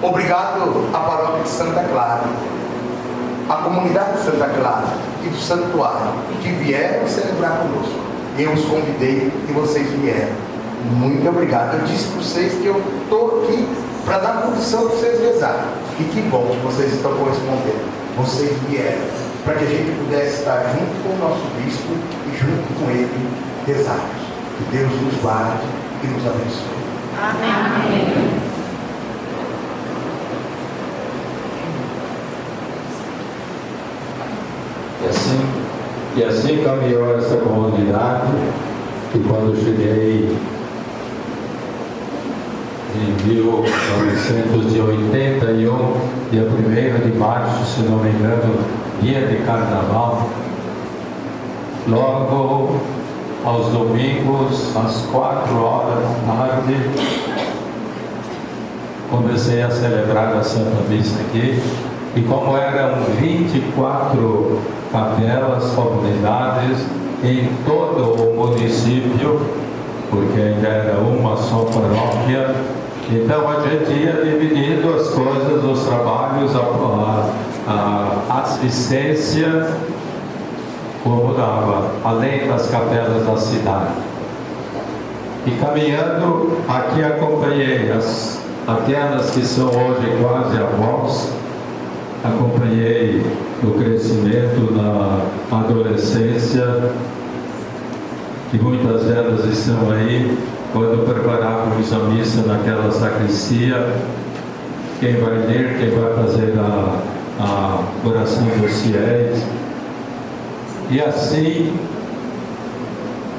Obrigado à paróquia de Santa Clara, à comunidade de Santa Clara e do santuário, que vieram celebrar conosco. Eu os convidei e vocês vieram. Muito obrigado. Eu disse para vocês que eu estou aqui para dar condição de vocês rezarem. E que bom que vocês estão correspondendo. Vocês vieram para que a gente pudesse estar junto com o nosso bispo e junto com ele rezarmos. Que Deus nos guarde e nos abençoe. Amém. E assim caminhou essa comunidade, que quando cheguei em 1981, dia 1º de março, se não me engano, dia de carnaval, logo aos domingos, às 4 horas da tarde, comecei a celebrar a Santa Missa aqui. E como eram 24 capelas, comunidades em todo o município, porque ainda era uma só paróquia, então a gente ia dividindo as coisas, os trabalhos, a assistência, como dava, além das capelas da cidade. E caminhando, aqui acompanhei aquelas que são hoje quase avós, acompanhei o crescimento na adolescência, e muitas delas estão aí. Quando preparávamos a missa naquela sacristia, quem vai ler, quem vai fazer a oração dos fiéis. E assim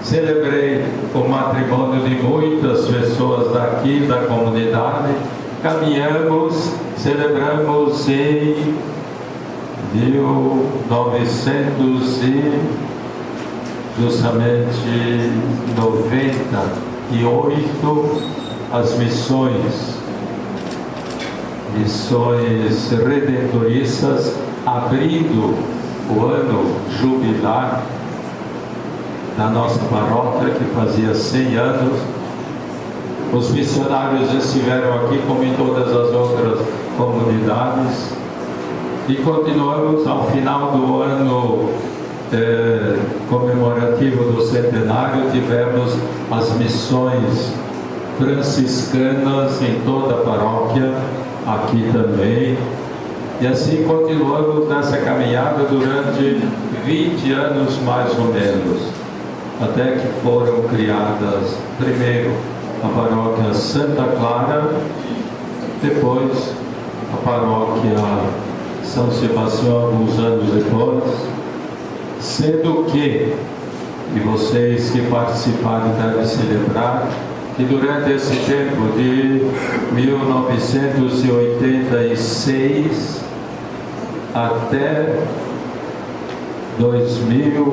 celebrei o matrimônio de muitas pessoas daqui da comunidade. Caminhamos, celebramos em 1998 as missões redentoristas, abrindo o ano jubilar da nossa paróquia, que fazia 100 anos. Os missionários estiveram aqui, como em todas as outras comunidades, e continuamos ao final do ano comemorativo do centenário. Tivemos as missões franciscanas em toda a paróquia, aqui também, e assim continuamos nessa caminhada durante 20 anos mais ou menos, até que foram criadas primeiro a paróquia Santa Clara, depois a paróquia São Sebastião, alguns anos depois, sendo que, e vocês que participaram devem se lembrar, que durante esse tempo de 1986 até 2002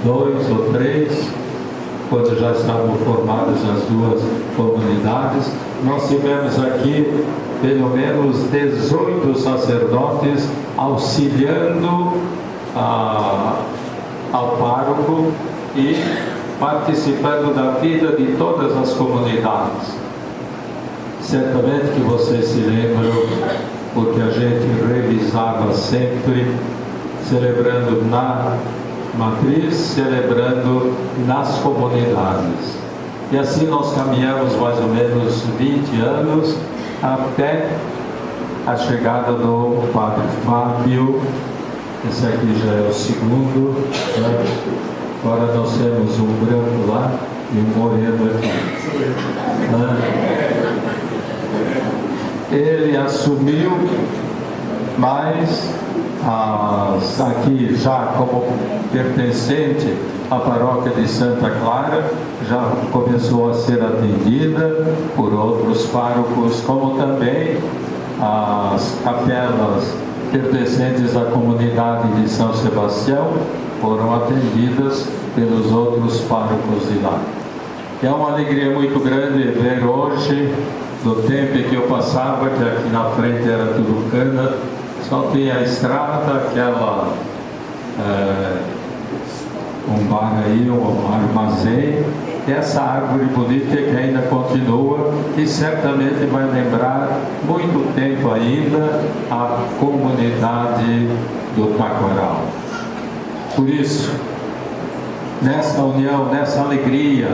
ou 2003, quando já estavam formadas as duas comunidades, nós tivemos aqui pelo menos 18 sacerdotes auxiliando ao pároco e participando da vida de todas as comunidades. Certamente que vocês se lembram, porque a gente revisava sempre, celebrando na matriz, celebrando nas comunidades. E assim nós caminhamos mais ou menos 20 anos até a chegada do Padre Fábio. Esse aqui já é o segundo, né? Agora nós temos um branco lá e um moreno aqui. Ele assumiu, mas aqui já como pertencente à paróquia de Santa Clara, já começou a ser atendida por outros párocos, como também as capelas pertencentes à comunidade de São Sebastião foram atendidas pelos outros párocos de lá. É uma alegria muito grande ver hoje, no tempo em que eu passava, que aqui na frente era tudo cana, só tinha a estrada, aquela um bar aí, um armazém, essa árvore bonita que ainda continua e certamente vai lembrar muito tempo ainda a comunidade do Taquaral. Por isso, nessa união, nessa alegria,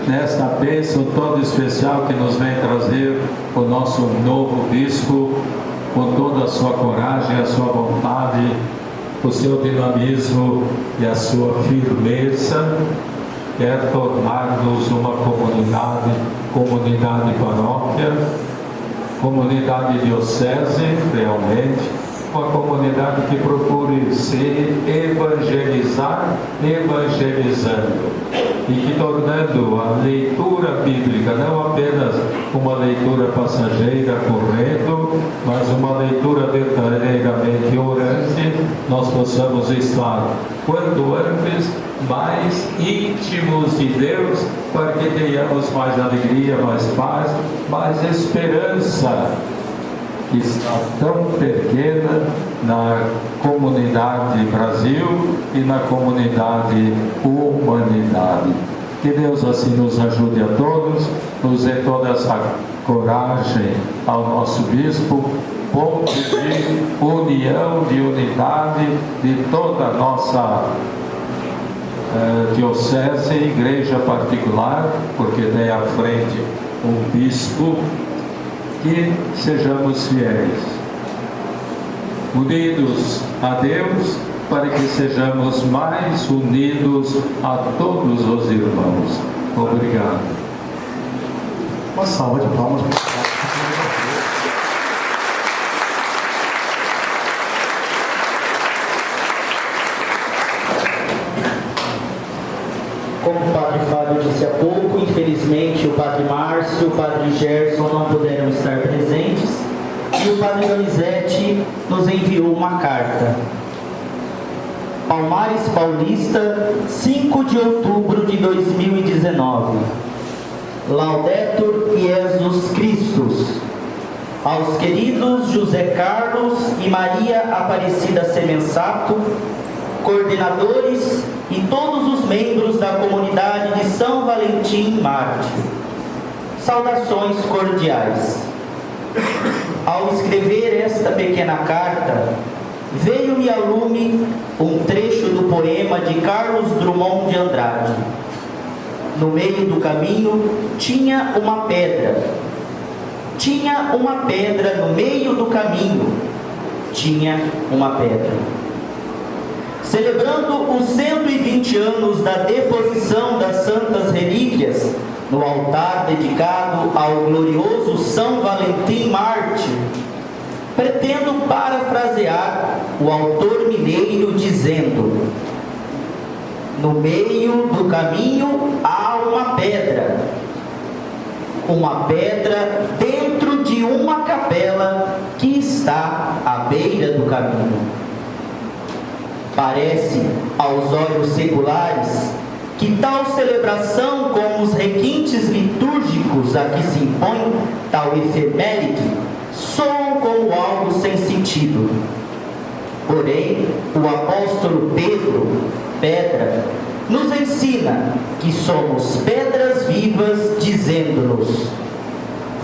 nesta bênção toda especial que nos vem trazer o nosso novo bispo, com toda a sua coragem, a sua vontade, o seu dinamismo e a sua firmeza, quer tornar-nos uma comunidade paróquia, comunidade diocese, realmente, uma comunidade que procure se evangelizar, evangelizando, e que tornando a leitura bíblica não apenas uma leitura passageira correndo, mas uma leitura verdadeiramente orante, nós possamos estar quanto antes mais íntimos de Deus, para que tenhamos mais alegria, mais paz, mais esperança, que está tão pequena na comunidade Brasil e na comunidade humanidade. Que Deus assim nos ajude a todos, nos dê toda essa coragem ao nosso bispo, ponto de união, de unidade de toda a nossa diocese, igreja particular, porque tem à frente um bispo. Que sejamos fiéis, unidos a Deus, para que sejamos mais unidos a todos os irmãos. Obrigado. Uma salva de palmas. Como o Padre Fábio disse há pouco, infelizmente o Padre Márcio e o Padre Gerson não puderam estar presentes, e o Padre Donizete 17 nos enviou uma carta. Palmares Paulista, 5 de outubro de 2019. Laudetur Jesus Christus. Aos queridos José Carlos e Maria Aparecida Semensato, coordenadores e todos os membros da comunidade de São Valentim Mártir. Saudações cordiais. Ao escrever esta pequena carta, veio-me ao lume um trecho do poema de Carlos Drummond de Andrade. No meio do caminho tinha uma pedra. Tinha uma pedra no meio do caminho. Tinha uma pedra. Celebrando os 120 anos da deposição das Santas Relíquias no altar dedicado ao glorioso São Valentim Mártir, pretendo parafrasear o autor mineiro dizendo: no meio do caminho há uma pedra dentro de uma capela que está à beira do caminho. Parece, aos olhos seculares, que tal celebração com os requintes litúrgicos a que se impõe tal efeméride soam como algo sem sentido. Porém, o apóstolo Pedro, nos ensina que somos pedras vivas, dizendo-nos: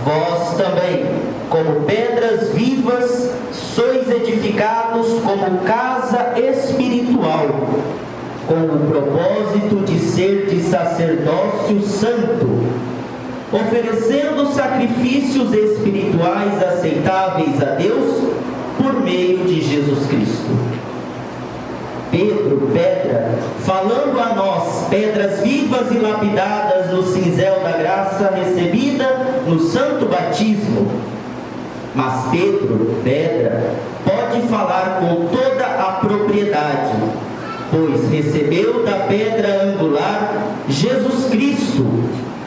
vós também, como pedras vivas, sois edificados como casa espiritual, com o propósito de ser de sacerdócio santo, oferecendo sacrifícios espirituais aceitáveis a Deus por meio de Jesus Cristo. Pedro, pedra, falando a nós, pedras vivas e lapidadas no cinzel da graça recebida no santo batismo. Mas Pedro, pedra, pode falar com toda a propriedade, pois recebeu da pedra angular Jesus Cristo,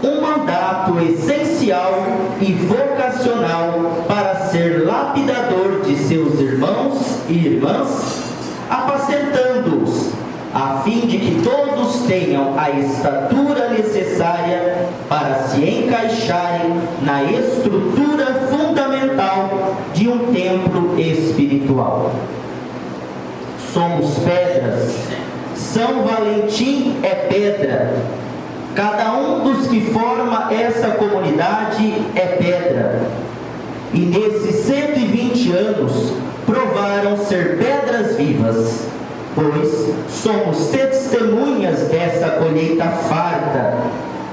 um mandato essencial e vocacional para ser lapidador de seus irmãos e irmãs, apacentando-os, a fim de que todos tenham a estatura necessária para se encaixarem na estrutura fundamental de um templo espiritual. Somos pedras. São Valentim é pedra. Cada um dos que forma essa comunidade é pedra. E nesses 120 anos provaram ser pedras vivas, pois somos testemunhas dessa colheita farta,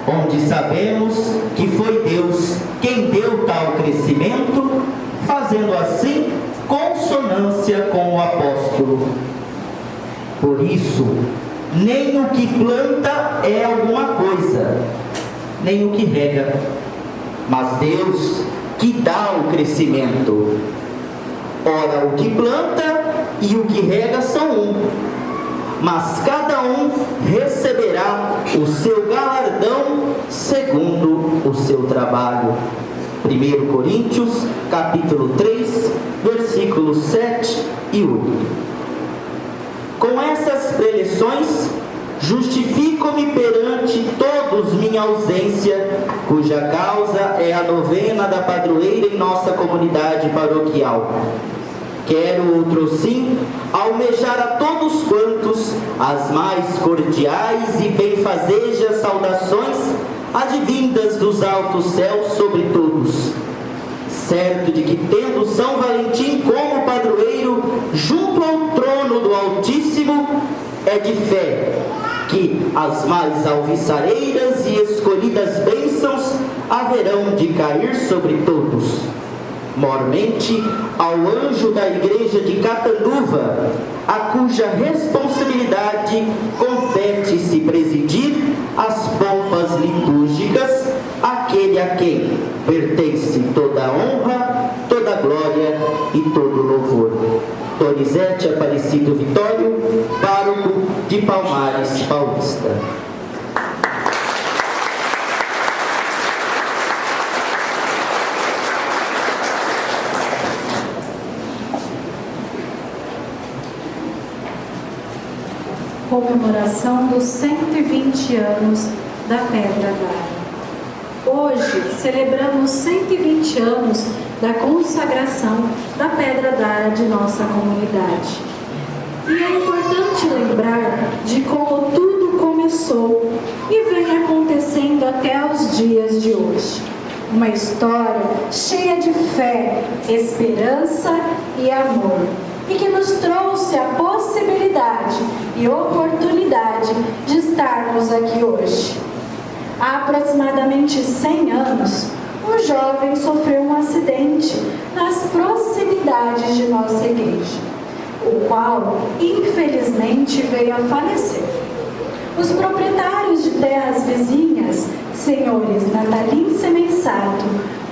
onde sabemos que foi Deus quem deu tal crescimento, fazendo assim consonância com o apóstolo. Por isso, nem o que planta é alguma coisa, nem o que rega, mas Deus que dá o crescimento. Ora, o que planta e o que rega são um, mas cada um receberá o seu galardão segundo o seu trabalho. 1 Coríntios, capítulo 3, versículos 7 e 8. Com essas preleções, justifico-me perante todos minha ausência, cuja causa é a novena da padroeira em nossa comunidade paroquial. Quero, outro sim, almejar a todos quantos as mais cordiais e benfazejas saudações advindas dos altos céus sobre todos, certo de que, tendo São Valentim como padroeiro junto ao trono do Altíssimo, é de fé que as mais alviçareiras e escolhidas bênçãos haverão de cair sobre todos. Mormente ao anjo da igreja de Catanduva, a cuja responsabilidade compete-se presidir as pompas litúrgicas, aquele a quem pertence toda a honra, toda a glória e todo o louvor. Donizete Aparecido Vitório, pároco de Palmares Paulista. comemoração dos 120 anos da Pedra d'Ara. Hoje celebramos 120 anos da consagração da Pedra d'Ara de nossa comunidade. E é importante lembrar de como tudo começou e vem acontecendo até os dias de hoje. Uma história cheia de fé, esperança e amor, e que nos trouxe a possibilidade e oportunidade de estarmos aqui hoje. Há aproximadamente 100 anos, um jovem sofreu um acidente nas proximidades de nossa igreja, o qual, infelizmente, veio a falecer. Os proprietários de terras vizinhas, senhores Natalim Semensato,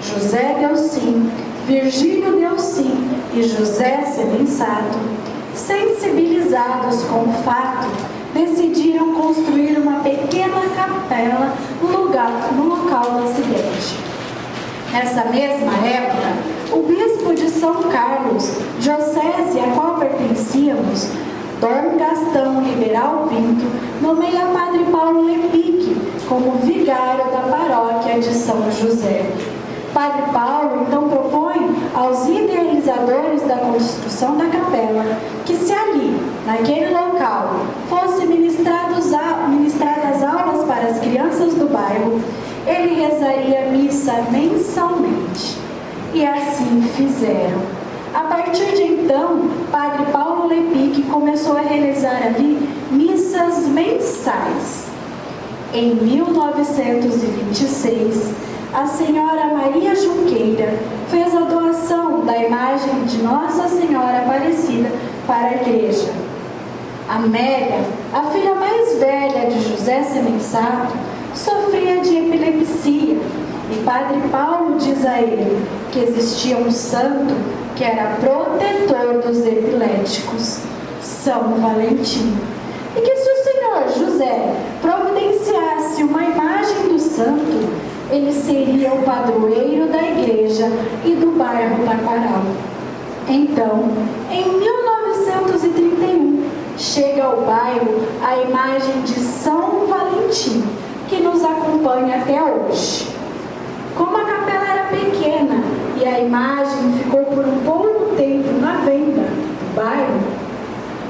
José Delcim, Virgílio Delcim e José Semensato, sensibilizados com o fato, decidiram construir uma pequena capela no local do acidente. Nessa mesma época, o bispo de São Carlos, diocese a qual pertencíamos, Dom Gastão Liberal Pinto, nomeia Padre Paulo Lepic como vigário da paróquia de São José. Padre Paulo então propõe aos idealizadores da construção da capela que, se ali, naquele local, fossem ministradas aulas para as crianças do bairro, ele rezaria missa mensalmente. E assim fizeram. A partir de então, Padre Paulo Lepic começou a realizar ali missas mensais. Em 1926, a senhora Maria Junqueira fez a doação da imagem de Nossa Senhora Aparecida para a igreja. Amélia, a filha mais velha de José Semensato, sofria de epilepsia, e Padre Paulo diz a ele que existia um santo que era protetor dos epiléticos, São Valentim, e que se o senhor José providenciasse uma imagem do santo, ele seria o padroeiro da igreja e do bairro Taquaral. Então, em 1931, chega ao bairro a imagem de São Valentim, que nos acompanha até hoje. Como a capela era pequena e a imagem ficou por um pouco tempo na venda do bairro,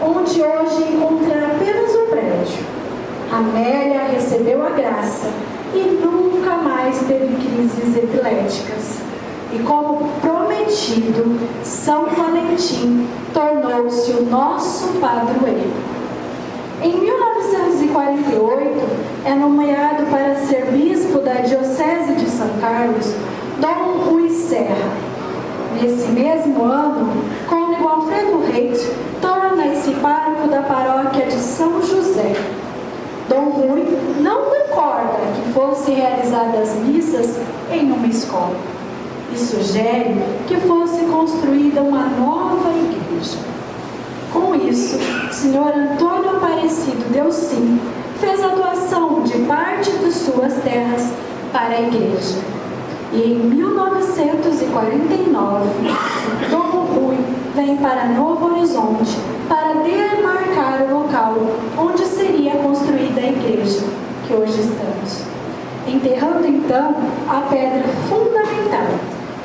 onde hoje encontra apenas um prédio, Amélia recebeu a graça e nunca mais teve crises epiléticas. E como prometido, São Valentim tornou-se o nosso padroeiro. Em 1948, é nomeado para ser bispo da Diocese de São Carlos, Dom Rui Serra. Nesse mesmo ano, Cônego Alfredo Reis torna-se pároco da paróquia de São José. Dom Rui não concorda que fossem realizadas missas em uma escola e sugere que fosse construída uma nova igreja. Com isso, o senhor Antônio Aparecido Delcim fez a doação de parte de suas terras para a igreja. E em 1949, Dom Rui vem para Novo Horizonte para demarcar o local onde seria construída a igreja, que hoje estamos. Enterrando então a pedra fundamental,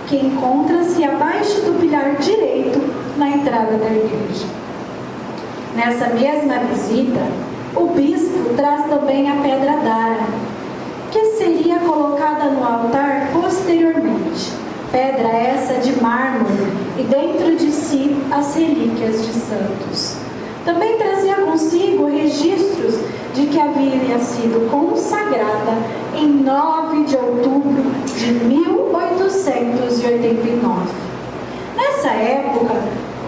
que encontra-se abaixo do pilar direito na entrada da igreja. Nessa mesma visita, o bispo traz também a Pedra d'Ara, que seria colocada no altar posteriormente. Pedra essa de mármore e dentro de si as relíquias de santos. Também trazia consigo registros de que havia sido consagrada em 9 de outubro de 1889. Nessa época,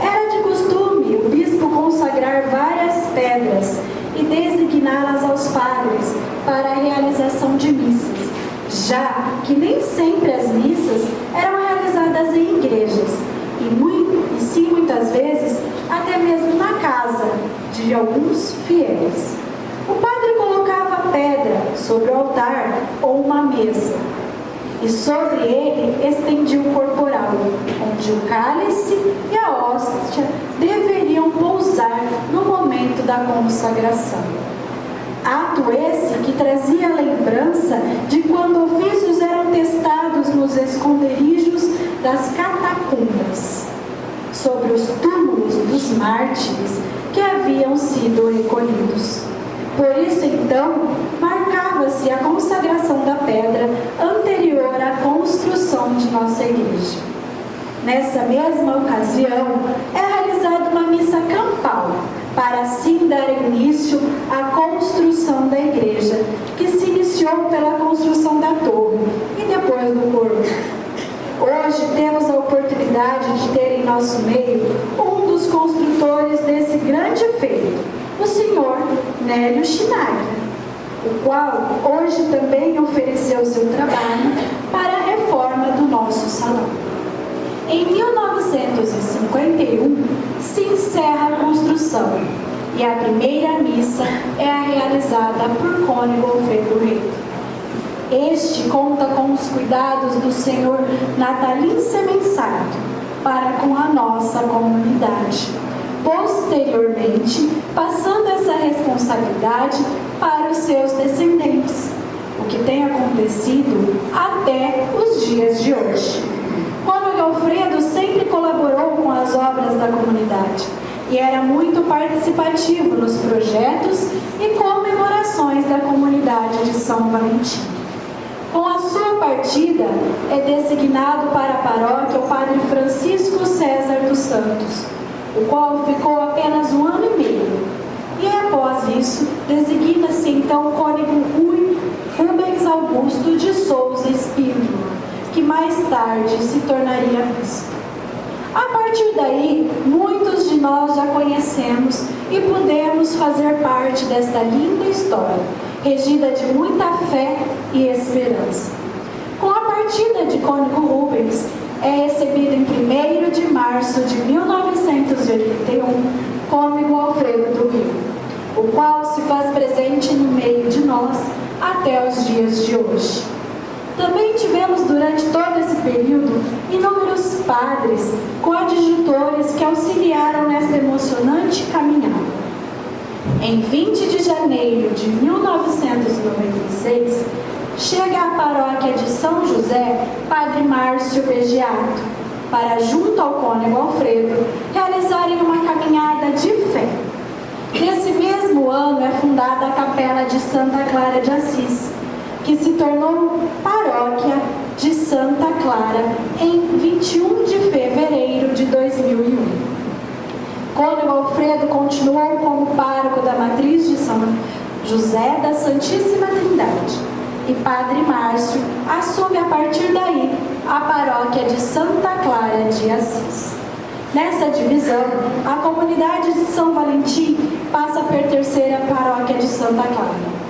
era de costume o bispo consagrar várias pedras e designá-las aos padres para a realização de missas, já que nem sempre as missas eram realizadas em igrejas, e sim muitas vezes até mesmo na casa de alguns fiéis. O padre colocava a pedra sobre o altar ou uma mesa, e sobre ele estendia o corporal, onde o cálice e a hóstia deveriam pousar no momento momento da consagração. Ato esse que trazia a lembrança de quando ofícios eram testados nos esconderijos das catacumbas, sobre os túmulos dos mártires que haviam sido recolhidos. Por isso, então, marcava-se a consagração da pedra anterior à construção de nossa igreja. Nessa mesma ocasião, é realizada uma missa campal, para assim dar início à construção da igreja, que se iniciou pela construção da torre e depois do corpo. Hoje temos a oportunidade de ter em nosso meio um dos construtores desse grande feito, o senhor Nélio Schneider, o qual hoje também ofereceu seu trabalho para a reforma do nosso salão. Em 1951, se encerra a construção e a primeira missa é a realizada por Cônego Alfredo Reito. Este conta com os cuidados do senhor Natalino Semensato para com a nossa comunidade. Posteriormente, passando essa responsabilidade para os seus descendentes, o que tem acontecido até os dias de hoje. Cônego Alfredo sempre colaborou com as obras da comunidade e era muito participativo nos projetos e comemorações da comunidade de São Valentim. Com a sua partida, é designado para a paróquia o padre Francisco César dos Santos, o qual ficou apenas 1 ano e meio. E após isso, designa-se então o cônego Rubens Augusto de Souza Espírito, que mais tarde se tornaria bispo. A partir daí, muitos de nós já conhecemos e podemos fazer parte desta linda história, regida de muita fé e esperança. Com a partida de cônego Rubens, é recebido em 1º de março de 1981, cônego Alfredo do Rio, o qual se faz presente no meio de nós até os dias de hoje. Também tivemos durante todo esse período inúmeros padres coadjutores que auxiliaram nesta emocionante caminhada. Em 20 de janeiro de 1996, chega à paróquia de São José padre Márcio Begiato, para, junto ao cônego Alfredo, realizarem uma caminhada de fé. Nesse mesmo ano é fundada a Capela de Santa Clara de Assis, que se tornou paróquia de Santa Clara em 21 de fevereiro de 2001. Cônego Alfredo continuou como pároco da matriz de São José da Santíssima Trindade e padre Márcio assume a partir daí a paróquia de Santa Clara de Assis. Nessa divisão, a comunidade de São Valentim passa a pertencer à paróquia de Santa Clara.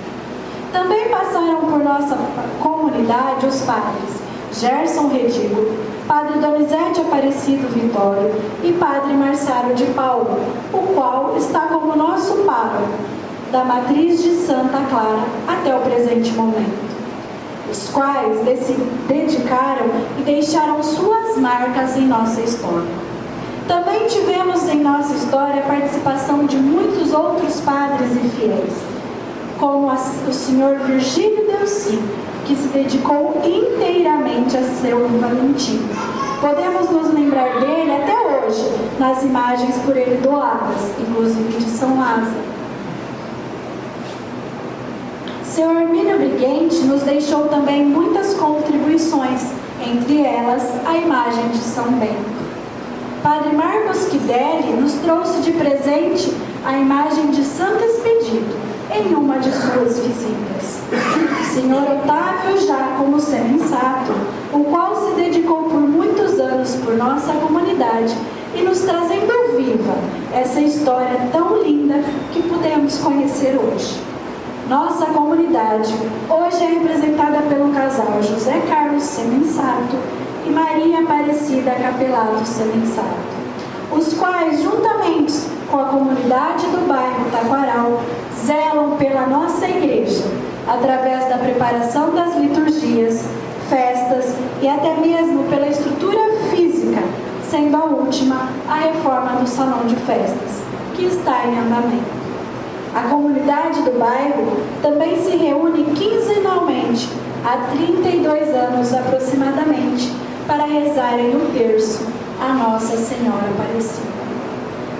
Também passaram por nossa comunidade os padres Gerson Redigo, padre Donizete Aparecido Vitório e padre Marçário de Paulo, o qual está como nosso pároco da matriz de Santa Clara até o presente momento, os quais se dedicaram e deixaram suas marcas em nossa história. Também tivemos em nossa história a participação de muitos outros padres e fiéis, como o senhor Virgílio Delci, que se dedicou inteiramente a São Valentim. Podemos nos lembrar dele até hoje, nas imagens por ele doadas, inclusive de São Lázaro. Seu Hermínio Briguente nos deixou também muitas contribuições, entre elas a imagem de São Bento. Padre Marcos Quidelli nos trouxe de presente a imagem de Santo Expedito em uma de suas visitas. Senhor Otávio Giacomo Semensato, o qual se dedicou por muitos anos por nossa comunidade e nos trazendo viva essa história tão linda que podemos conhecer hoje. Nossa comunidade hoje é representada pelo casal José Carlos Semensato e Maria Aparecida Capelato Semensato, os quais, juntamente com a comunidade do bairro Taquaral, zelam pela nossa igreja, através da preparação das liturgias, festas e até mesmo pela estrutura física, sendo a última a reforma do salão de festas, que está em andamento. A comunidade do bairro também se reúne quinzenalmente, há 32 anos aproximadamente, para rezarem o terço a Nossa Senhora Aparecida.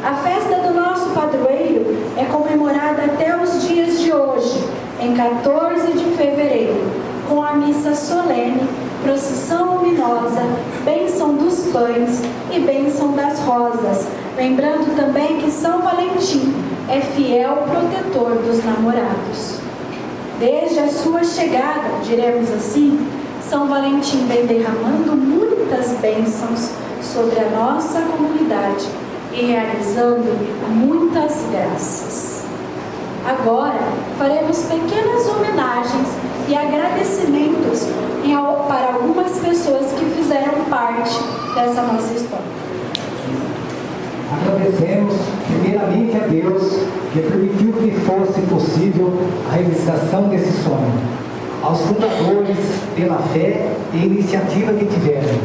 A festa do nosso padroeiro é comemorada até os dias de hoje, em 14 de fevereiro, com a missa solene, procissão luminosa, bênção dos pães e bênção das rosas, lembrando também que São Valentim é fiel protetor dos namorados. Desde a sua chegada, diremos assim, São Valentim vem derramando muitas bênçãos sobre a nossa comunidade e realizando muitas graças. Agora, faremos pequenas homenagens e agradecimentos para algumas pessoas que fizeram parte dessa nossa história. Agradecemos primeiramente a Deus que permitiu que fosse possível a realização desse sonho, aos fundadores pela fé e iniciativa que tiveram,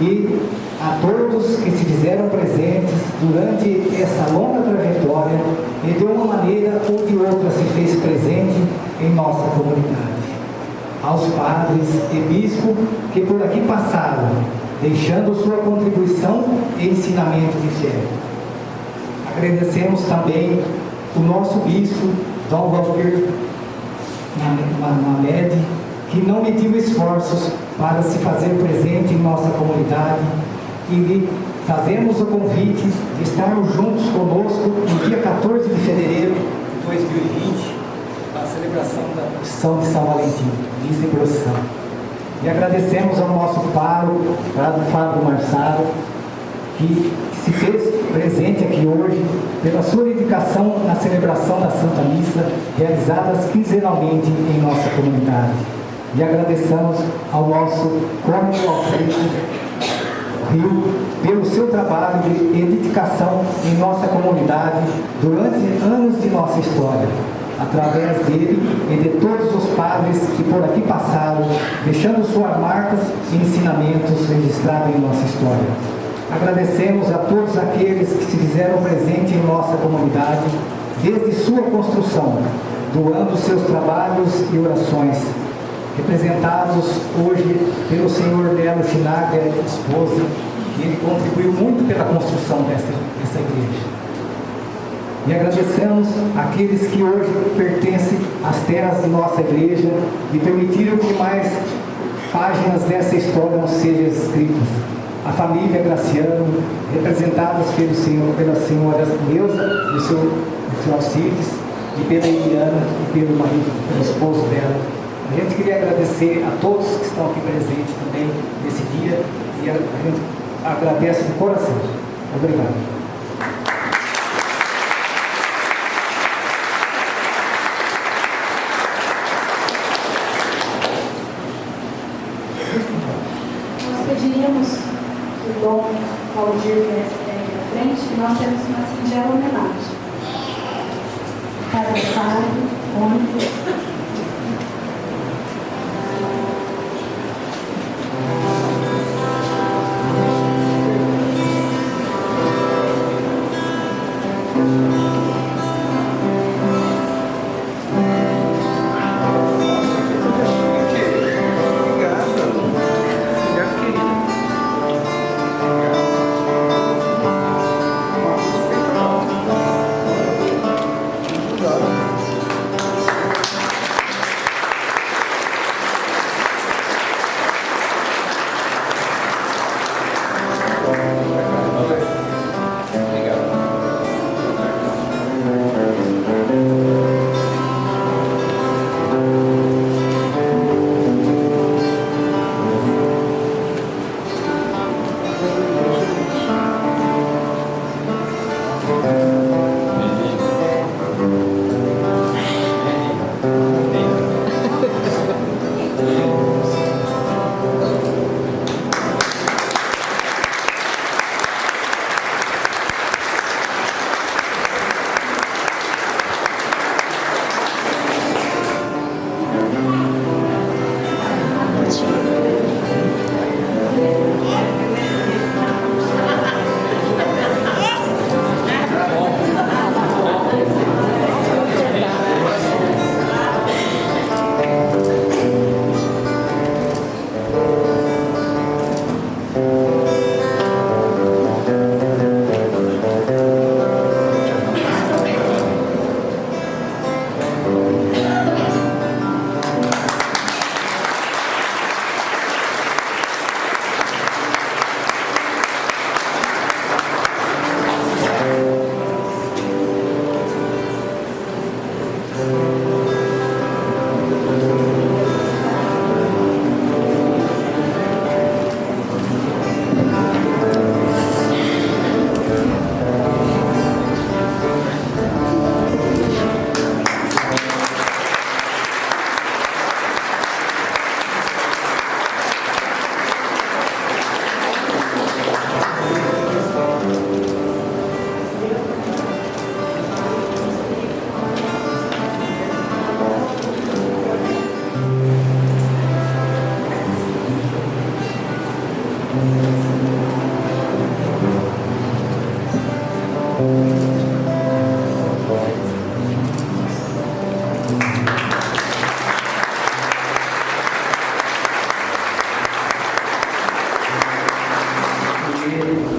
e a todos que se fizeram presentes durante essa longa trajetória e de uma maneira ou de outra se fez presente em nossa comunidade. Aos padres e bispos que por aqui passaram, deixando sua contribuição e ensinamento de fé. Agradecemos também o nosso bispo, Dom Valdir Mamed, que não mediu esforços para se fazer presente em nossa comunidade, e lhe fazemos o convite de estarmos juntos conosco no dia 14 de fevereiro de 2020, para a celebração da procissão de São Valentim, missa e procissão. E agradecemos ao nosso pároco, Padre Fábio Marçaro, que se fez presente aqui hoje pela sua dedicação na celebração da Santa Missa, realizadas quinzenalmente em nossa comunidade. E agradecemos ao nosso cônego Alfredo Rio pelo seu trabalho e dedicação em nossa comunidade durante anos de nossa história. Através dele e de todos os padres que por aqui passaram, deixando suas marcas e ensinamentos registrados em nossa história. Agradecemos a todos aqueles que se fizeram presente em nossa comunidade, desde sua construção, doando seus trabalhos e orações, representados hoje pelo senhor Nelo Schnagger, esposa, que ele contribuiu muito pela construção dessa igreja. E agradecemos aqueles que hoje pertencem às terras de nossa igreja e permitiram que mais páginas dessa história não sejam escritas. A família Graciano, representadas pela senhora Neuza e o seu Alcides, e pela Eliana e pelo marido, pelo esposo dela. A gente queria agradecer a todos que estão aqui presentes também nesse dia, e a gente agradece de coração. Obrigado. Pediríamos que o Dom Valdir viesse à frente, e nós temos uma singela homenagem. Padre Fábio, Mônica.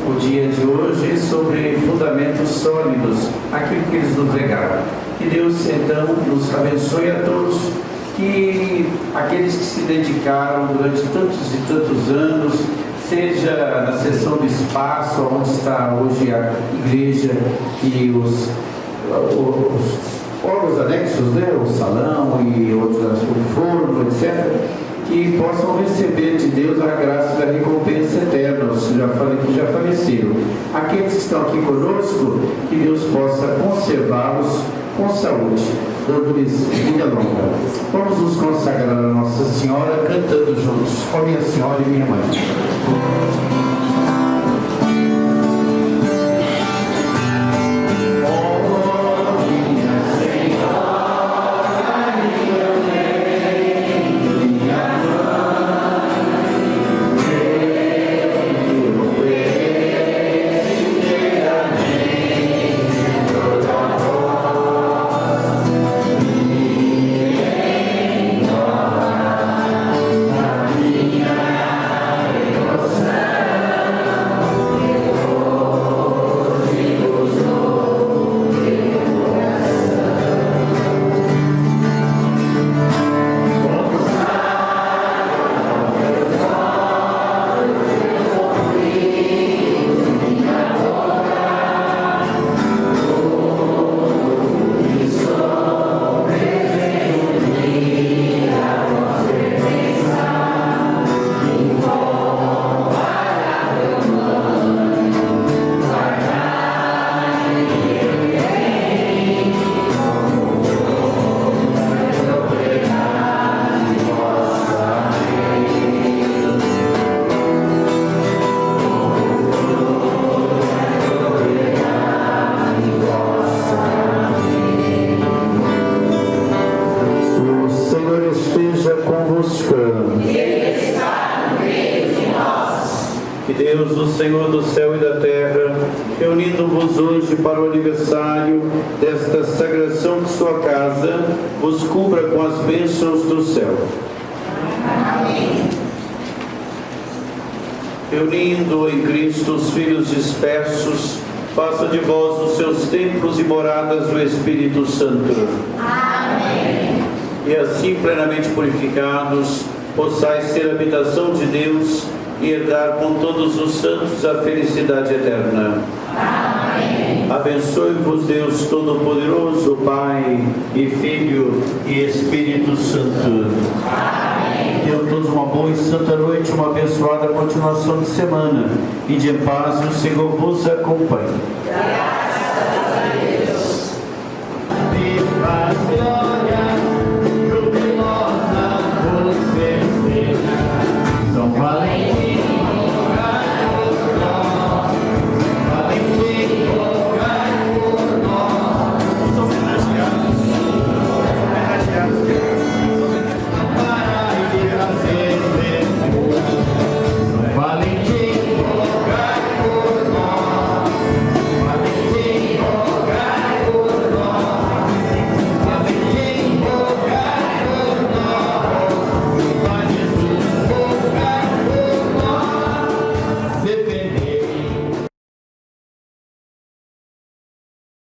O dia de hoje sobre fundamentos sólidos, aquilo que eles nos legaram. Que Deus então nos abençoe a todos, que aqueles que se dedicaram durante tantos e tantos anos, seja na seção do espaço, onde está hoje a igreja e os órgãos anexos, né? O salão e outros, o forno, etc., que possam receber de Deus a graça da recompensa eterna, os que já faleceram. Aqueles que estão aqui conosco, que Deus possa conservá-los com saúde, dando-lhes vida longa. Vamos nos consagrar a Nossa Senhora cantando juntos. Ó minha Senhora e minha Mãe. Deus, o Senhor do céu e da terra, reunindo-vos hoje para o aniversário desta sagração de sua casa, vos cubra com as bênçãos do céu. Amém. Reunindo em Cristo os filhos dispersos, faça de vós os seus templos e moradas do Espírito Santo. Amém. E assim, plenamente purificados, possais ser habitação de Deus e herdar com todos os santos a felicidade eterna. Amém. Abençoe-vos Deus Todo-Poderoso, Pai e Filho e Espírito Santo. Amém. Tenham todos uma boa e santa noite, uma abençoada continuação de semana, e de paz o Senhor vos acompanhe.